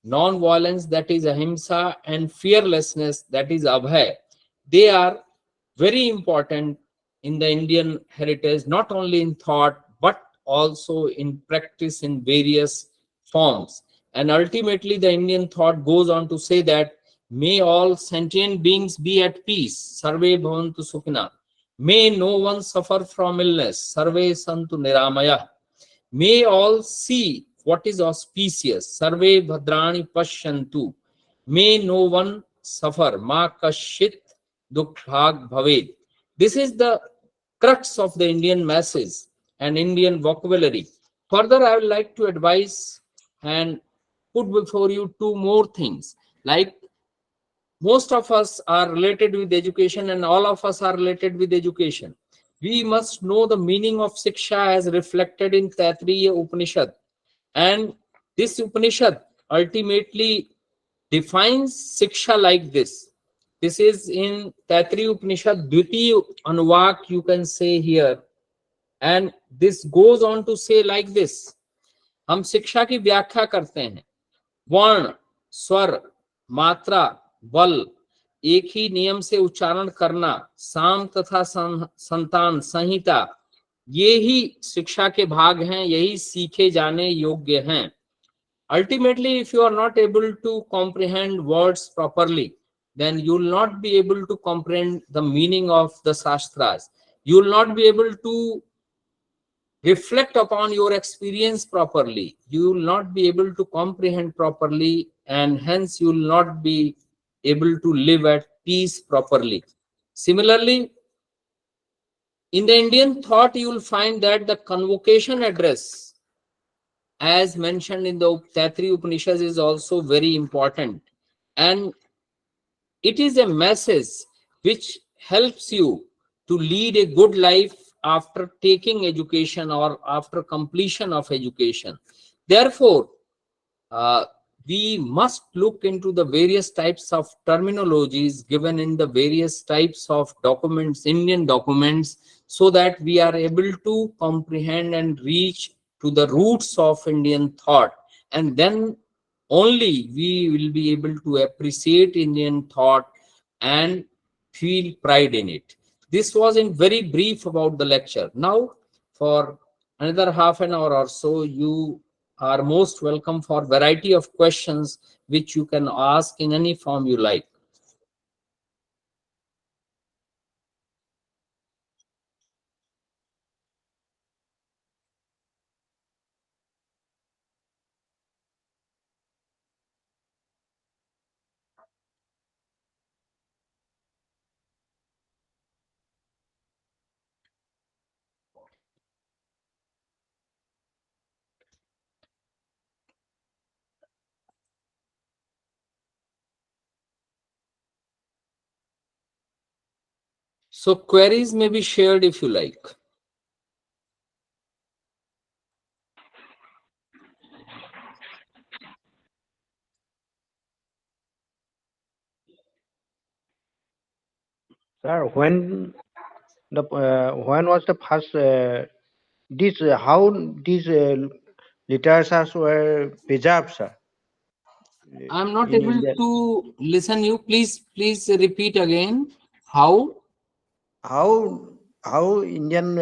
Speaker 2: non-violence, that is ahimsa, and fearlessness, that is abhay. They are very important in the Indian heritage, not only in thought but also in practice in various forms. And ultimately the Indian thought goes on to say that may all sentient beings be at peace, sarve bhavantu sukhina. May no one suffer from illness, sarve santu niramaya. May all see what is auspicious, sarve bhadrani pashyantu. May no one suffer, ma kashit dukbhag bhaved. This is the crux of the Indian message and Indian vocabulary. Further, I would like to advise and put before you two more things. Like, most of us are related with education and all of us are related with education. We must know the meaning of Siksha as reflected in Taittiriya Upanishad. And this Upanishad ultimately defines Siksha like this. This is in Taittiriya Upanishad, Dvitiya Anuvak, you can say here. And this goes on to say like this. हम शिक्षा की व्याख्या करते हैं. वर्ण, स्वर, मात्रा, बल, एक ही नियम से उच्चारण करना, साम तथा संतान, संहिता, ये ही शिक्षा के भाग हैं, यही सीखे जाने योग्य हैं. Ultimately, if you are not able to comprehend words properly, then you will not be able to comprehend the meaning of the Shastras. You will not be able to reflect upon your experience properly. You will not be able to comprehend properly, and hence you will not be able to live at peace properly. Similarly, in the Indian thought, you will find that the convocation address, as mentioned in the Taittiriya Upanishads, is also very important. And it is a message which helps you to lead a good life after taking education or after completion of education. Therefore, we must look into the various types of terminologies given in the various types of documents, Indian documents, so that we are able to comprehend and reach to the roots of Indian thought. And then only we will be able to appreciate Indian thought and feel pride in it. This was in very brief about the lecture. Now, for another half an hour or so, you are most welcome for variety of questions which you can ask in any form you like. So queries may be shared if you like.
Speaker 5: Sir, when was the first how these literatures were preserved, sir?
Speaker 2: I'm not
Speaker 5: In
Speaker 2: able
Speaker 5: India?
Speaker 2: to listen you. Please repeat again. How
Speaker 5: Indian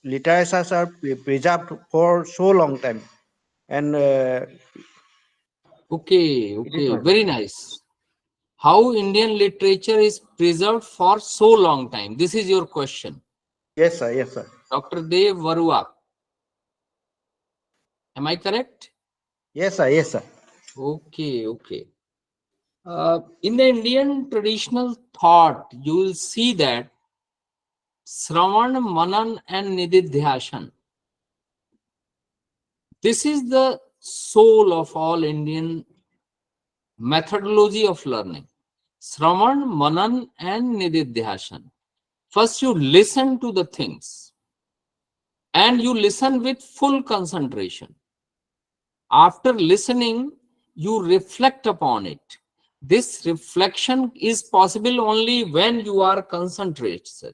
Speaker 5: literatures are preserved for so long time, and
Speaker 2: Okay,
Speaker 5: it is
Speaker 2: okay,
Speaker 5: not.
Speaker 2: very nice. How Indian literature is preserved for so long time? This is your question.
Speaker 5: Yes, sir. Yes, sir.
Speaker 2: Dr. Dev Varua. Am I correct?
Speaker 5: Yes, sir. Yes, sir.
Speaker 2: Okay, okay. In the Indian traditional thought, you will see that Sravan, Manan and Nididhyashan. This is the soul of all Indian methodology of learning. Sravan, Manan and Nididhyashan. First you listen to the things and you listen with full concentration. After listening, you reflect upon it. This reflection is possible only when you are concentrated.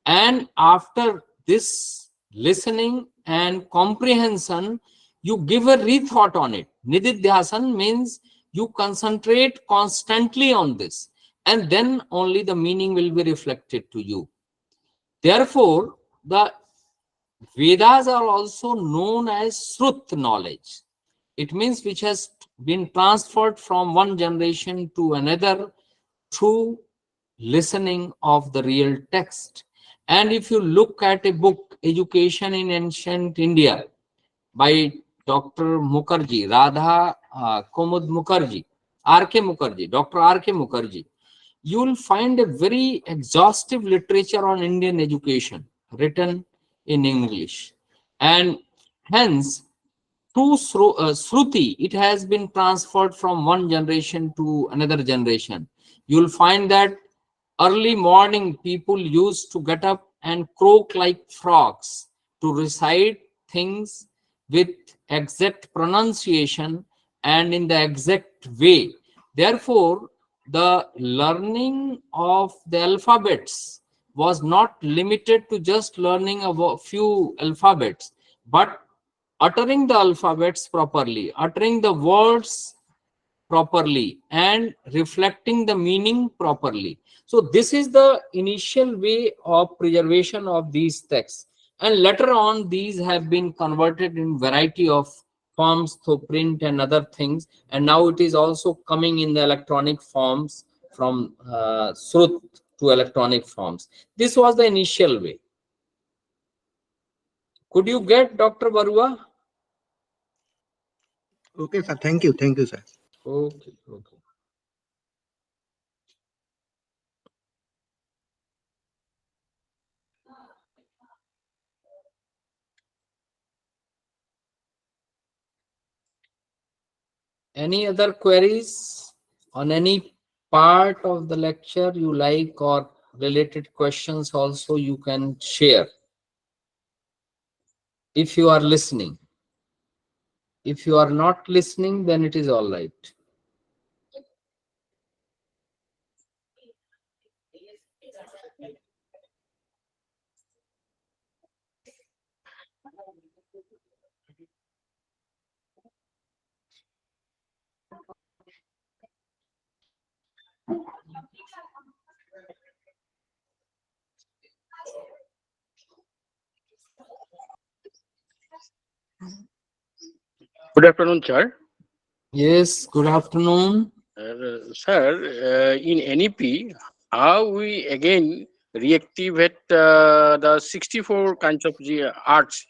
Speaker 2: And after this listening and comprehension, you give a rethought on it. Nididhyasan means you concentrate constantly on this, and then only the meaning will be reflected to you. Therefore, the Vedas are also known as Srut knowledge. It means which has been transferred from one generation to another through listening of the real text. And if you look at a book, Education in Ancient India, by Dr. Mukherjee, Radha Komud Mukherjee, R.K. Mukherjee, Dr. R.K. Mukherjee, you will find a very exhaustive literature on Indian education written in English. And hence, through Shruti, it has been transferred from one generation to another generation. You will find that early morning people used to get up and croak like frogs to recite things with exact pronunciation and in the exact way. Therefore, the learning of the alphabets was not limited to just learning a few alphabets, but uttering the alphabets properly, uttering the words properly, and reflecting the meaning properly. So this is the initial way of preservation of these texts. And later on, these have been converted in variety of forms through print and other things. And now it is also coming in the electronic forms from Srut to electronic forms. This was the initial way. Could you get Dr. Barua?
Speaker 5: Okay, sir. Thank you. Thank you, sir.
Speaker 2: Okay, okay. Any other queries on any part of the lecture you like, or related questions also you can share if you are listening. If you are not listening, then it is all right.
Speaker 6: Good afternoon, sir.
Speaker 2: Yes, good afternoon.
Speaker 6: Sir, in NEP, how we again reactivate the 64 kinds of the arts?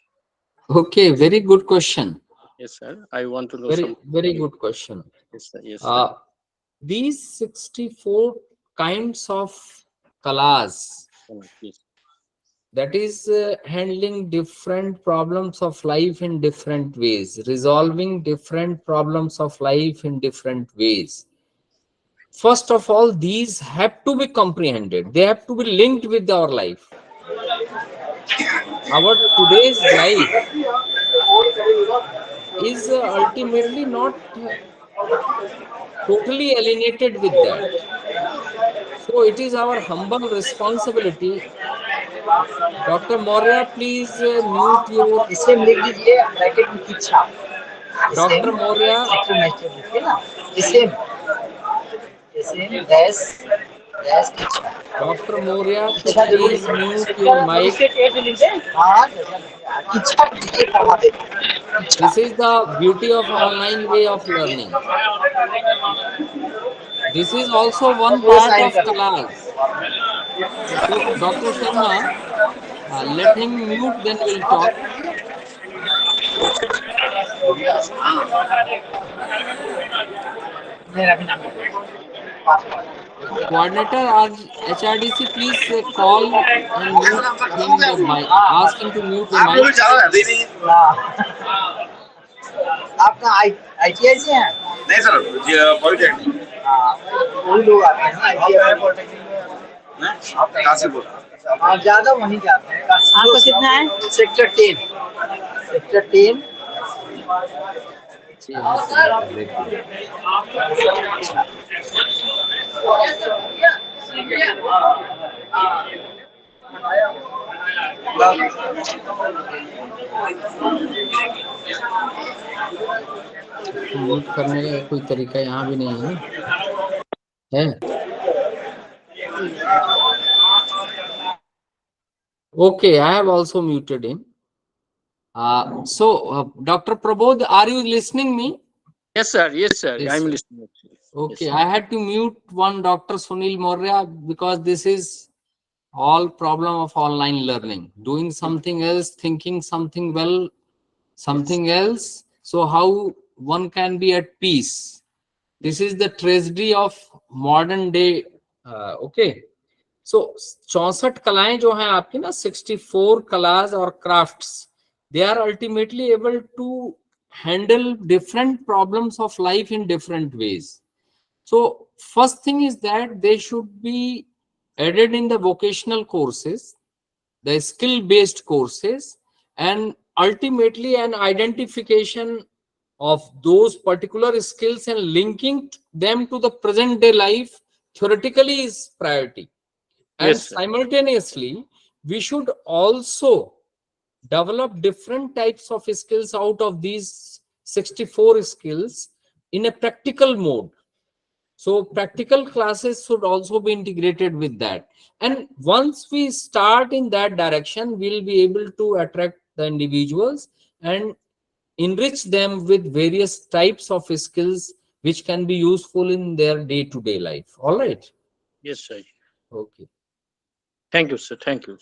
Speaker 2: Okay, very good question.
Speaker 6: Yes, sir. I want to know
Speaker 2: Very good question.
Speaker 6: Yes, sir. Yes, sir.
Speaker 2: These 64 kinds of kalas,
Speaker 6: Yes.
Speaker 2: that is handling different problems of life in different ways, resolving different problems of life in different ways. First of all, these have to be comprehended. They have to be linked with our life. Our today's life is ultimately not totally alienated with that. So it is our humble responsibility. Dr. Maurya, please mute your.
Speaker 1: इसे लिख दीजिए bracket में किच्छा इसे
Speaker 2: Dr. Maurya,
Speaker 1: sector master लिखिए ना इसे इसे dash dash Kichha
Speaker 2: Dr. Maurya, to
Speaker 1: Kichha जरूर
Speaker 2: please
Speaker 1: लिखिए
Speaker 2: mute your
Speaker 1: sector
Speaker 2: mic.
Speaker 1: Magistrate at लिख दें हाँ किच्छा लिखिए करवा देते Kichha
Speaker 2: This is the beauty of online way of learning. This is also one
Speaker 1: पूरे
Speaker 2: part
Speaker 1: साइन
Speaker 2: of
Speaker 1: कर
Speaker 2: class. So, Dr. Sharma, let him mute, then we'll talk.
Speaker 1: मेरा भी नाम
Speaker 2: Coordinator or HRDC, please call and mute him the mic. Ask him to mute the
Speaker 1: आप
Speaker 2: mic.
Speaker 1: लोग जाओ अभी नहीं आपका ITI से हैं नहीं सर पॉलिटेक्निक हाँ वही लोग आते हैं ना ITI पॉलिटेक्निक में आप कहाँ से बोल रहे हैं आप ज्यादा वहीं जाते हैं आपका कितना है सेक्टर 10 सेक्टर 10
Speaker 2: यहाँ से निकाल लेते हैं। म्यूट करने का कोई तरीका यहाँ भी नहीं है ना, है? Okay, I have also muted him. Dr. Prabodh, are you listening me?
Speaker 6: Yes, sir. Yes, sir.
Speaker 2: Yes,
Speaker 6: I'm
Speaker 2: sir.
Speaker 6: listening.
Speaker 2: Okay,
Speaker 6: Yes,
Speaker 2: I had to mute one Dr. Sunil Maurya because this is all problem of online learning. Doing something else, thinking something well, something else. So how one can be at peace? This is the tragedy of modern day. Okay. So 64 कलाएं जो हैं आपकी ना, 64 class और crafts, they are ultimately able to handle different problems of life in different ways. So first thing is that they should be added in the vocational courses, the skill based courses, and ultimately an identification of those particular skills and linking them to the present day life theoretically is priority. And
Speaker 6: Yes, sir.
Speaker 2: simultaneously, we should also develop different types of skills out of these 64 skills in a practical mode. So practical classes should also be integrated with that. And once we start in that direction, we'll be able to attract the individuals and enrich them with various types of skills which can be useful in their day-to-day life. All right.
Speaker 6: Yes, sir.
Speaker 2: Okay.
Speaker 6: Thank you, sir. Thank you.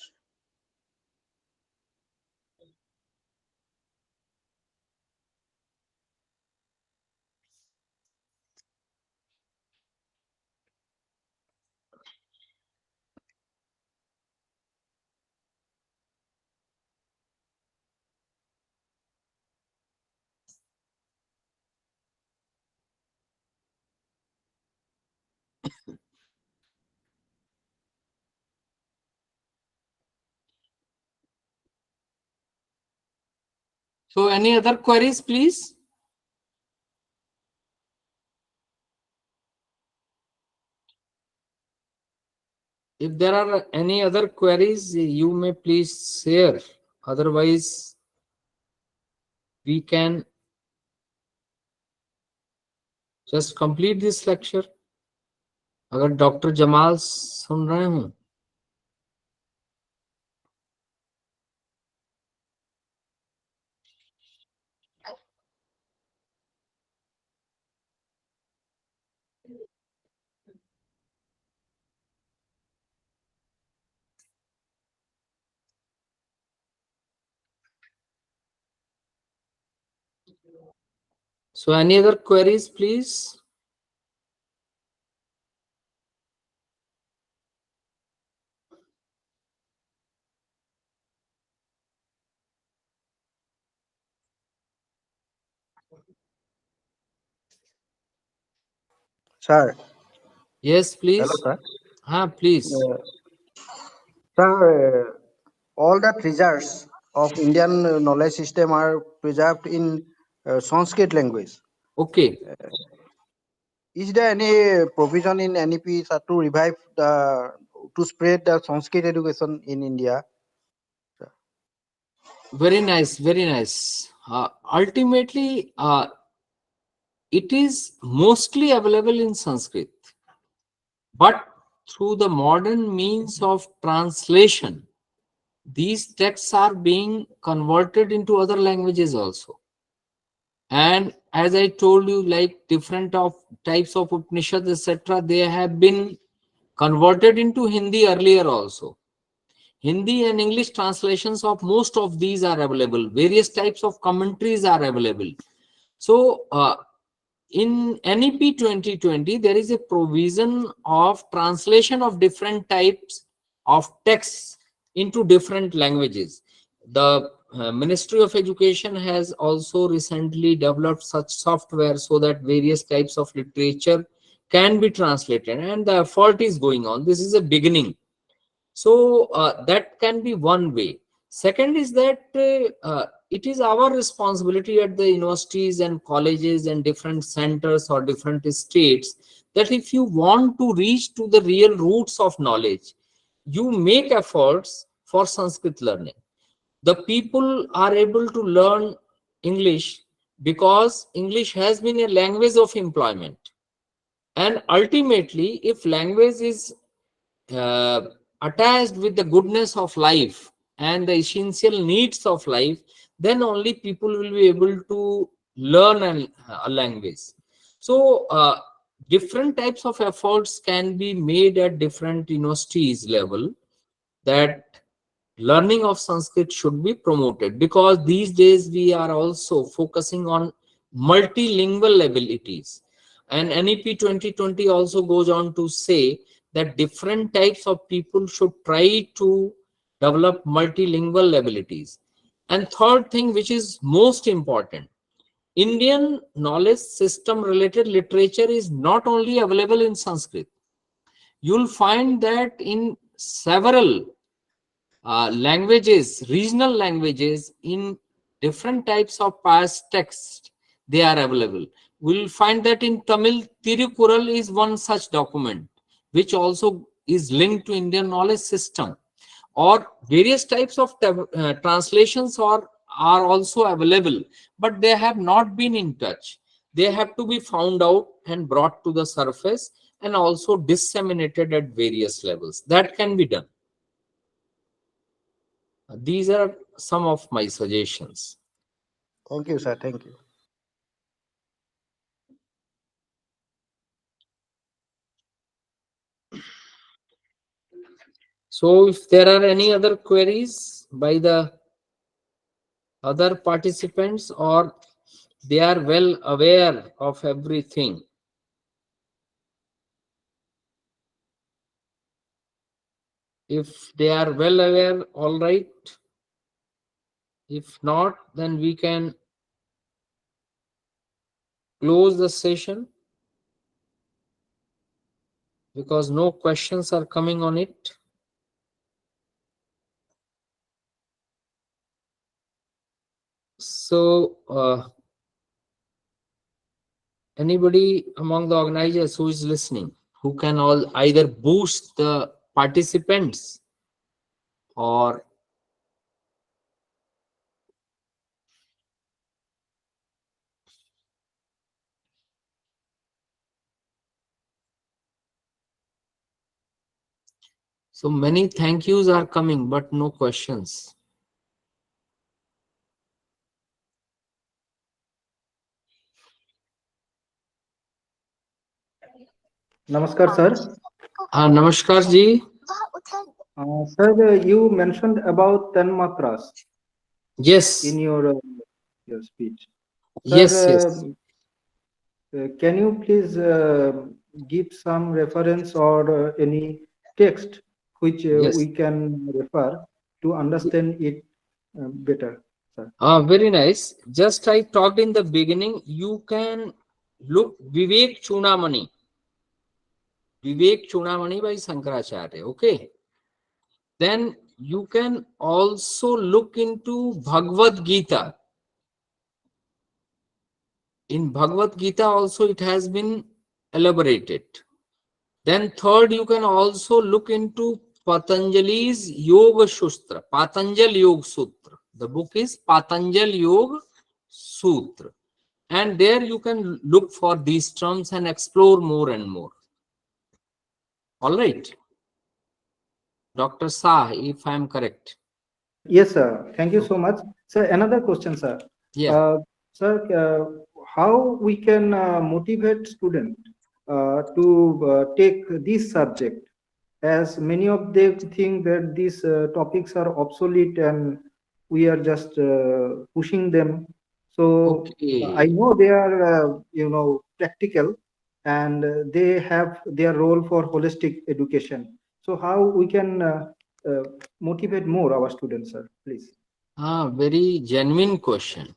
Speaker 2: So any other queries, please? If there are any other queries, you may please share. Otherwise, we can just complete this lecture. अगर doctor Jamal सुन रहे हो, so any other queries, please?
Speaker 5: Sir,
Speaker 2: Yes, please.
Speaker 5: hello, sir.
Speaker 2: Please.
Speaker 5: Sir, all the treasures of Indian knowledge system are preserved in Sanskrit language.
Speaker 2: Okay.
Speaker 5: Is there any provision in NEP, sir, to revive to spread the Sanskrit education in India?
Speaker 2: Very nice, very nice. Ultimately, it is mostly available in Sanskrit, but through the modern means of translation, these texts are being converted into other languages also. And as I told you, like different of types of Upanishads, etc., they have been converted into Hindi earlier also. Hindi and English translations of most of these are available. Various types of commentaries are available. So in NEP 2020, there is a provision of translation of different types of texts into different languages. The Ministry of Education has also recently developed such software so that various types of literature can be translated, and the effort is going on. This is a beginning. So that can be one way. Second is that it is our responsibility at the universities and colleges and different centers or different states that if you want to reach to the real roots of knowledge, you make efforts for Sanskrit learning. The people are able to learn English because English has been a language of employment. And ultimately, if language is attached with the goodness of life and the essential needs of life, then only people will be able to learn a language. So different types of efforts can be made at different universities level, that learning of Sanskrit should be promoted, because these days we are also focusing on multilingual abilities. And NEP 2020 also goes on to say that different types of people should try to develop multilingual abilities. And third thing, which is most important, Indian knowledge system related literature is not only available in Sanskrit. You'll find that in several languages, regional languages, in different types of past text, they are available. We'll find that in Tamil, Tirukural is one such document, which also is linked to Indian knowledge system. Or various types of translations are also available, but they have not been in touch. They have to be found out and brought to the surface and also disseminated at various levels. That can be done. These are some of my suggestions.
Speaker 5: Thank you, sir. Thank you.
Speaker 2: So if there are any other queries by the other participants, or they are well aware of everything, if they are well aware, all right. If not, then we can close the session, because no questions are coming on it. So anybody among the organizers who is listening, who can all either boost the participants or so many thank yous are coming, but no questions.
Speaker 7: Namaskar, sir.
Speaker 2: Namaskar ji.
Speaker 7: Sir, you mentioned about 10 matras
Speaker 2: Yes.
Speaker 7: in your speech. Sir,
Speaker 2: Yes.
Speaker 7: can you please give some reference or any text which
Speaker 2: Yes.
Speaker 7: we can refer to understand it better, sir?
Speaker 2: Very nice. Just I talked in the beginning, you can look Vivek Chudamani. Vivek Chudamani by Shankaracharya. Okay. Then you can also look into Bhagavad Gita. In Bhagavad Gita also it has been elaborated. Then third, you can also look into Patanjali's Yoga Sutra, Patanjali Yoga Sutra. The book is Patanjali Yoga Sutra. And there you can look for these terms and explore more and more. All right. Dr. Shah, if I am correct.
Speaker 7: Yes, sir. Thank you so much. Sir, another question, sir.
Speaker 2: Yeah.
Speaker 7: Sir, how we can motivate students to take this subject, as many of them think that these topics are obsolete and we are just pushing them. So
Speaker 2: Okay.
Speaker 7: I know they are, practical, and they have their role for holistic education. So how we can motivate more our students, sir, please?
Speaker 2: Very genuine question.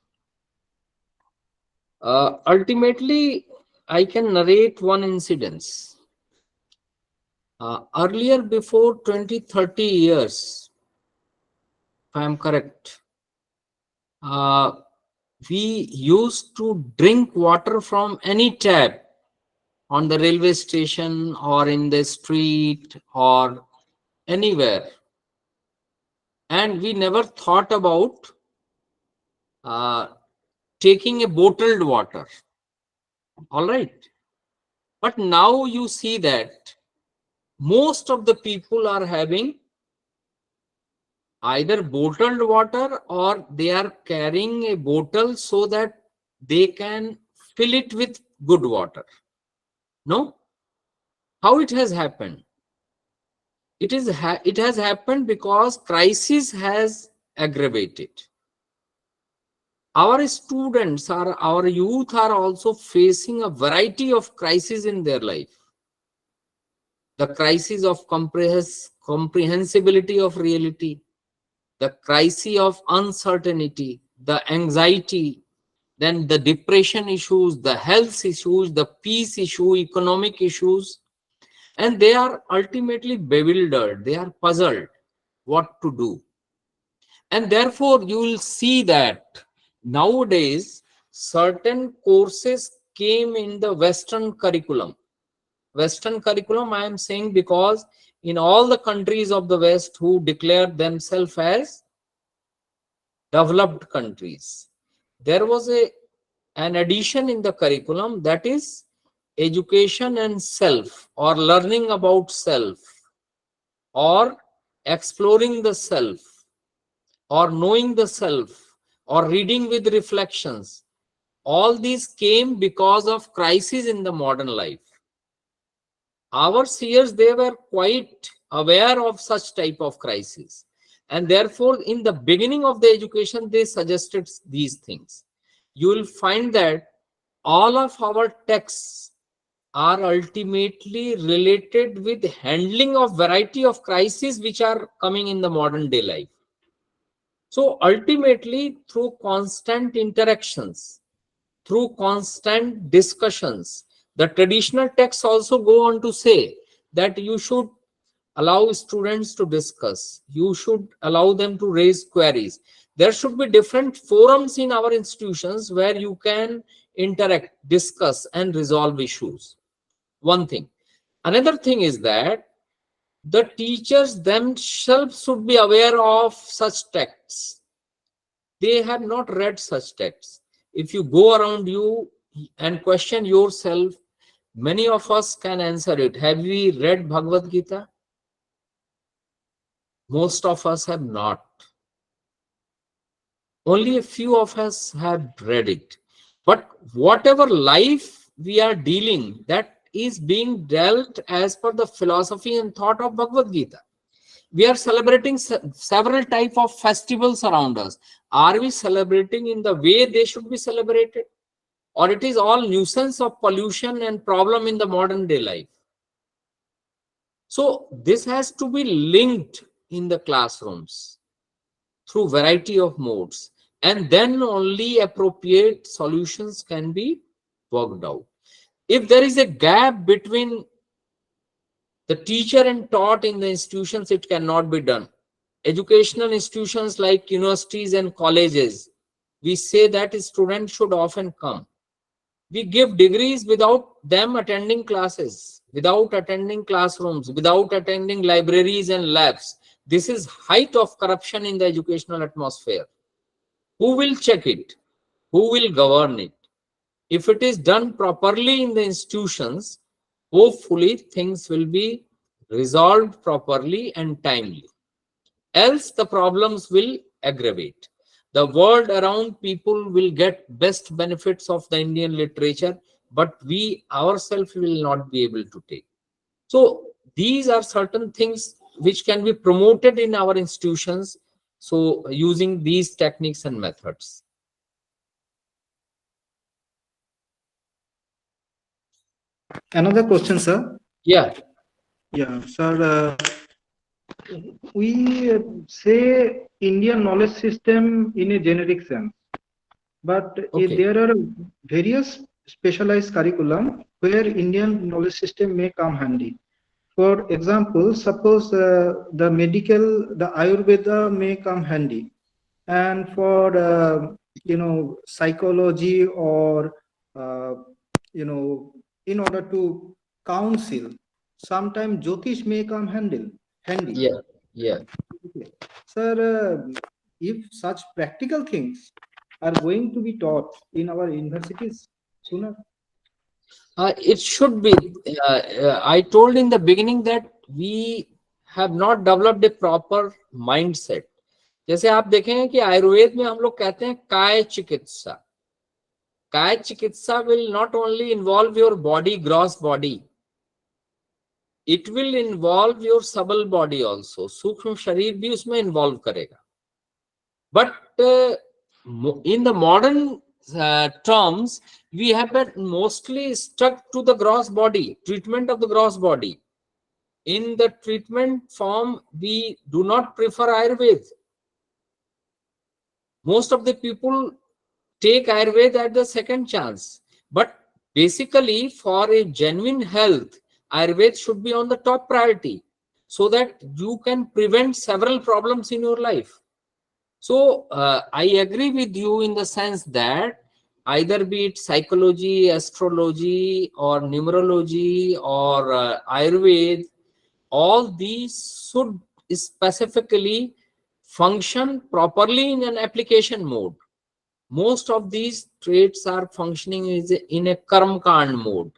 Speaker 2: Ultimately, I can narrate one incident. Earlier, before 20-30 years, if I am correct, we used to drink water from any tap on the railway station or in the street or anywhere. and we never thought about taking a bottled water. All right. But now you see that most of the people are having either bottled water or they are carrying a bottle so that they can fill it with good water. No? How it has happened? It has happened because crisis has aggravated. Our students, our youth are also facing a variety of crises in their life. The crisis of comprehensibility of reality, the crisis of uncertainty, the anxiety, then the depression issues, the health issues, the peace issue, economic issues, and they are ultimately bewildered. They are puzzled what to do. And therefore, you will see that nowadays certain courses came in the Western curriculum. Western curriculum, I am saying because in all the countries of the West who declare themselves as developed countries, there was an addition in the curriculum, that is education and self, or learning about self, or exploring the self, or knowing the self, or reading with reflections. All these came because of crisis in the modern life. Our seers, they were quite aware of such type of crisis, and therefore in the beginning of the education they suggested these things. You will find that all of our texts are ultimately related with handling of variety of crises which are coming in the modern day life. So ultimately, through constant interactions, through constant discussions, the traditional texts also go on to say that you should allow students to discuss, you should allow them to raise queries. There should be different forums in our institutions where you can interact, discuss, and resolve issues. One thing. Another thing is that the teachers themselves should be aware of such texts. They have not read such texts. If you go around you and question yourself, many of us can answer it. Have we read Bhagavad Gita? Most of us have not. Only a few of us have read it. But whatever life we are dealing, that is being dealt as per the philosophy and thought of Bhagavad Gita. We are celebrating several type of festivals around us. Are we celebrating in the way they should be celebrated? Or it is all nuisance of pollution and problem in the modern day life? So this has to be linked in the classrooms through variety of modes, and then only appropriate solutions can be worked out. If there is a gap between the teacher and taught in the institutions, it cannot be done. Educational institutions like universities and colleges, we say that students should often come. We give degrees without them attending classes, without attending classrooms, without attending libraries and labs. This is height of corruption in the educational atmosphere. Who will check it? Who will govern it? If it is done properly in the institutions, hopefully things will be resolved properly and timely. Else the problems will aggravate. The world around people will get best benefits of the Indian literature, but we ourselves will not be able to take. So these are certain things which can be promoted in our institutions, so using these techniques and methods.
Speaker 7: Another question, sir.
Speaker 2: Yeah.
Speaker 7: Yeah, sir. We say Indian knowledge system in a generic sense, but there are various specialized curriculum where Indian knowledge system may come handy. For example, suppose the medical, the Ayurveda may come handy, and for psychology or in order to counsel, sometimes Jyotish may come handy.
Speaker 2: Yeah.
Speaker 7: Okay. Sir, if such practical things are going to be taught in our universities sooner?
Speaker 2: It should be. I told in the beginning that we have not developed a proper mindset. जैसे आप देखेंगे कि आयुर्वेद में हम लोग कहते हैं काय चिकित्सा. काय चिकित्सा will not only involve your body, gross body. It will involve your subtle body also. सूक्ष्म शरीर भी उसमें involve करेगा. But in the modern terms, we have been mostly stuck to the gross body, treatment of the gross body. In the treatment form, we do not prefer Ayurveda. Most of the people take Ayurveda at the second chance. But basically, for a genuine health, Ayurveda should be on the top priority so that you can prevent several problems in your life. So I agree with you in the sense that either be it psychology, astrology, or numerology, or Ayurveda, all these should specifically function properly in an application mode. Most of these traits are functioning in a karmakand mode.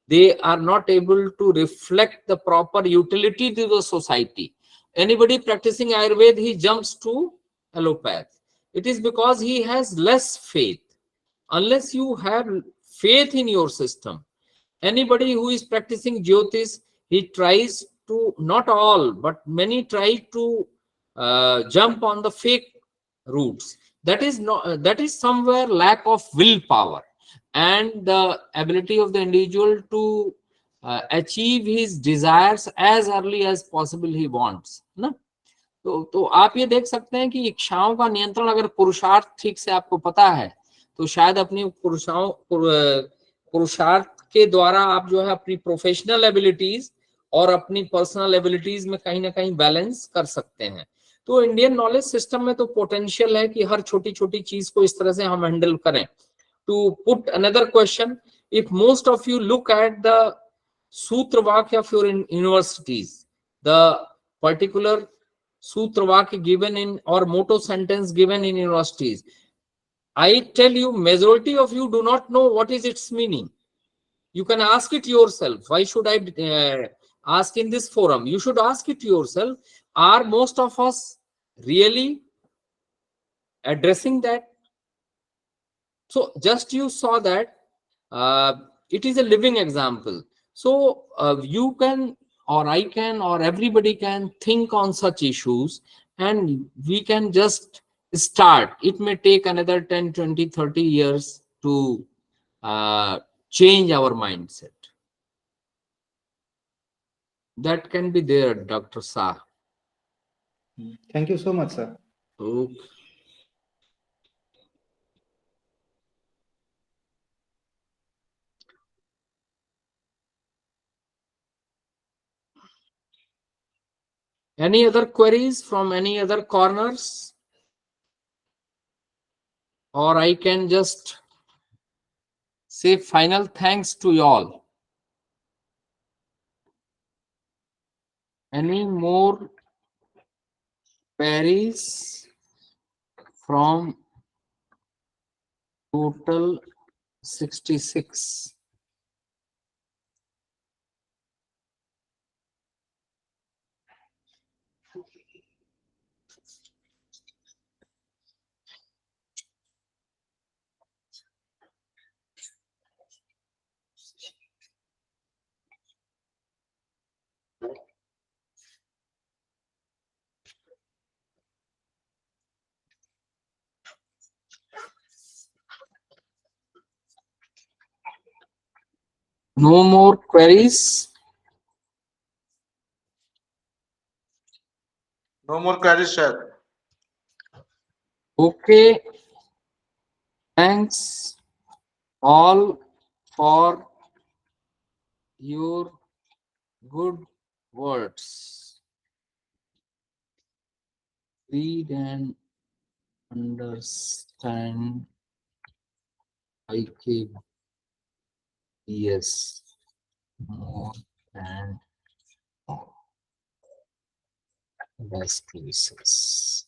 Speaker 2: They are not able to reflect the proper utility to the society. Anybody practicing Ayurveda, he jumps to allopath. It is because he has less faith. Unless you have faith in your system, anybody who is practicing Jyotish, he tries to, not all, but many try to jump on the fake routes. That is not, that is somewhere lack of willpower and the ability of the individual to achieve his desires as early as possible he wants. ना? तो आप ये देख सकते हैं कि इच्छाओं का नियंत्रण अगर पुरुषार्थ ठीक से आपको पता है तो शायद अपनी पुरुषार्थ के द्वारा आप जो है अपनी प्रोफेशनल एबिलिटीज और अपनी पर्सनल एबिलिटीज में कहीं ना कहीं बैलेंस कर सकते हैं. तो इंडियन नॉलेज सिस्टम में तो पोटेंशियल है कि हर छोटी छोटी चीज को इस तरह से हम हैंडल करें. To put another question, if most of you look at the sutra vakya of your universities, the particular sutra vakya given in or motto sentence given in universities, I tell you, majority of you do not know what is its meaning. You can ask it yourself. Why should I ask in this forum? You should ask it yourself. Are most of us really addressing that? So just you saw that it is a living example. So you can, or I can, or everybody can think on such issues, and we can just start. It may take another 10, 20, 30 years to change our mindset. That can be there, Dr. Shah.
Speaker 7: Thank you so much, sir.
Speaker 2: Okay. Any other queries from any other corners? Or I can just say final thanks to you all. Any more queries from total 66? No more queries?
Speaker 4: No more queries, sir.
Speaker 2: Okay. Thanks all for your good words. Read and understand IKS more and more. best wishes.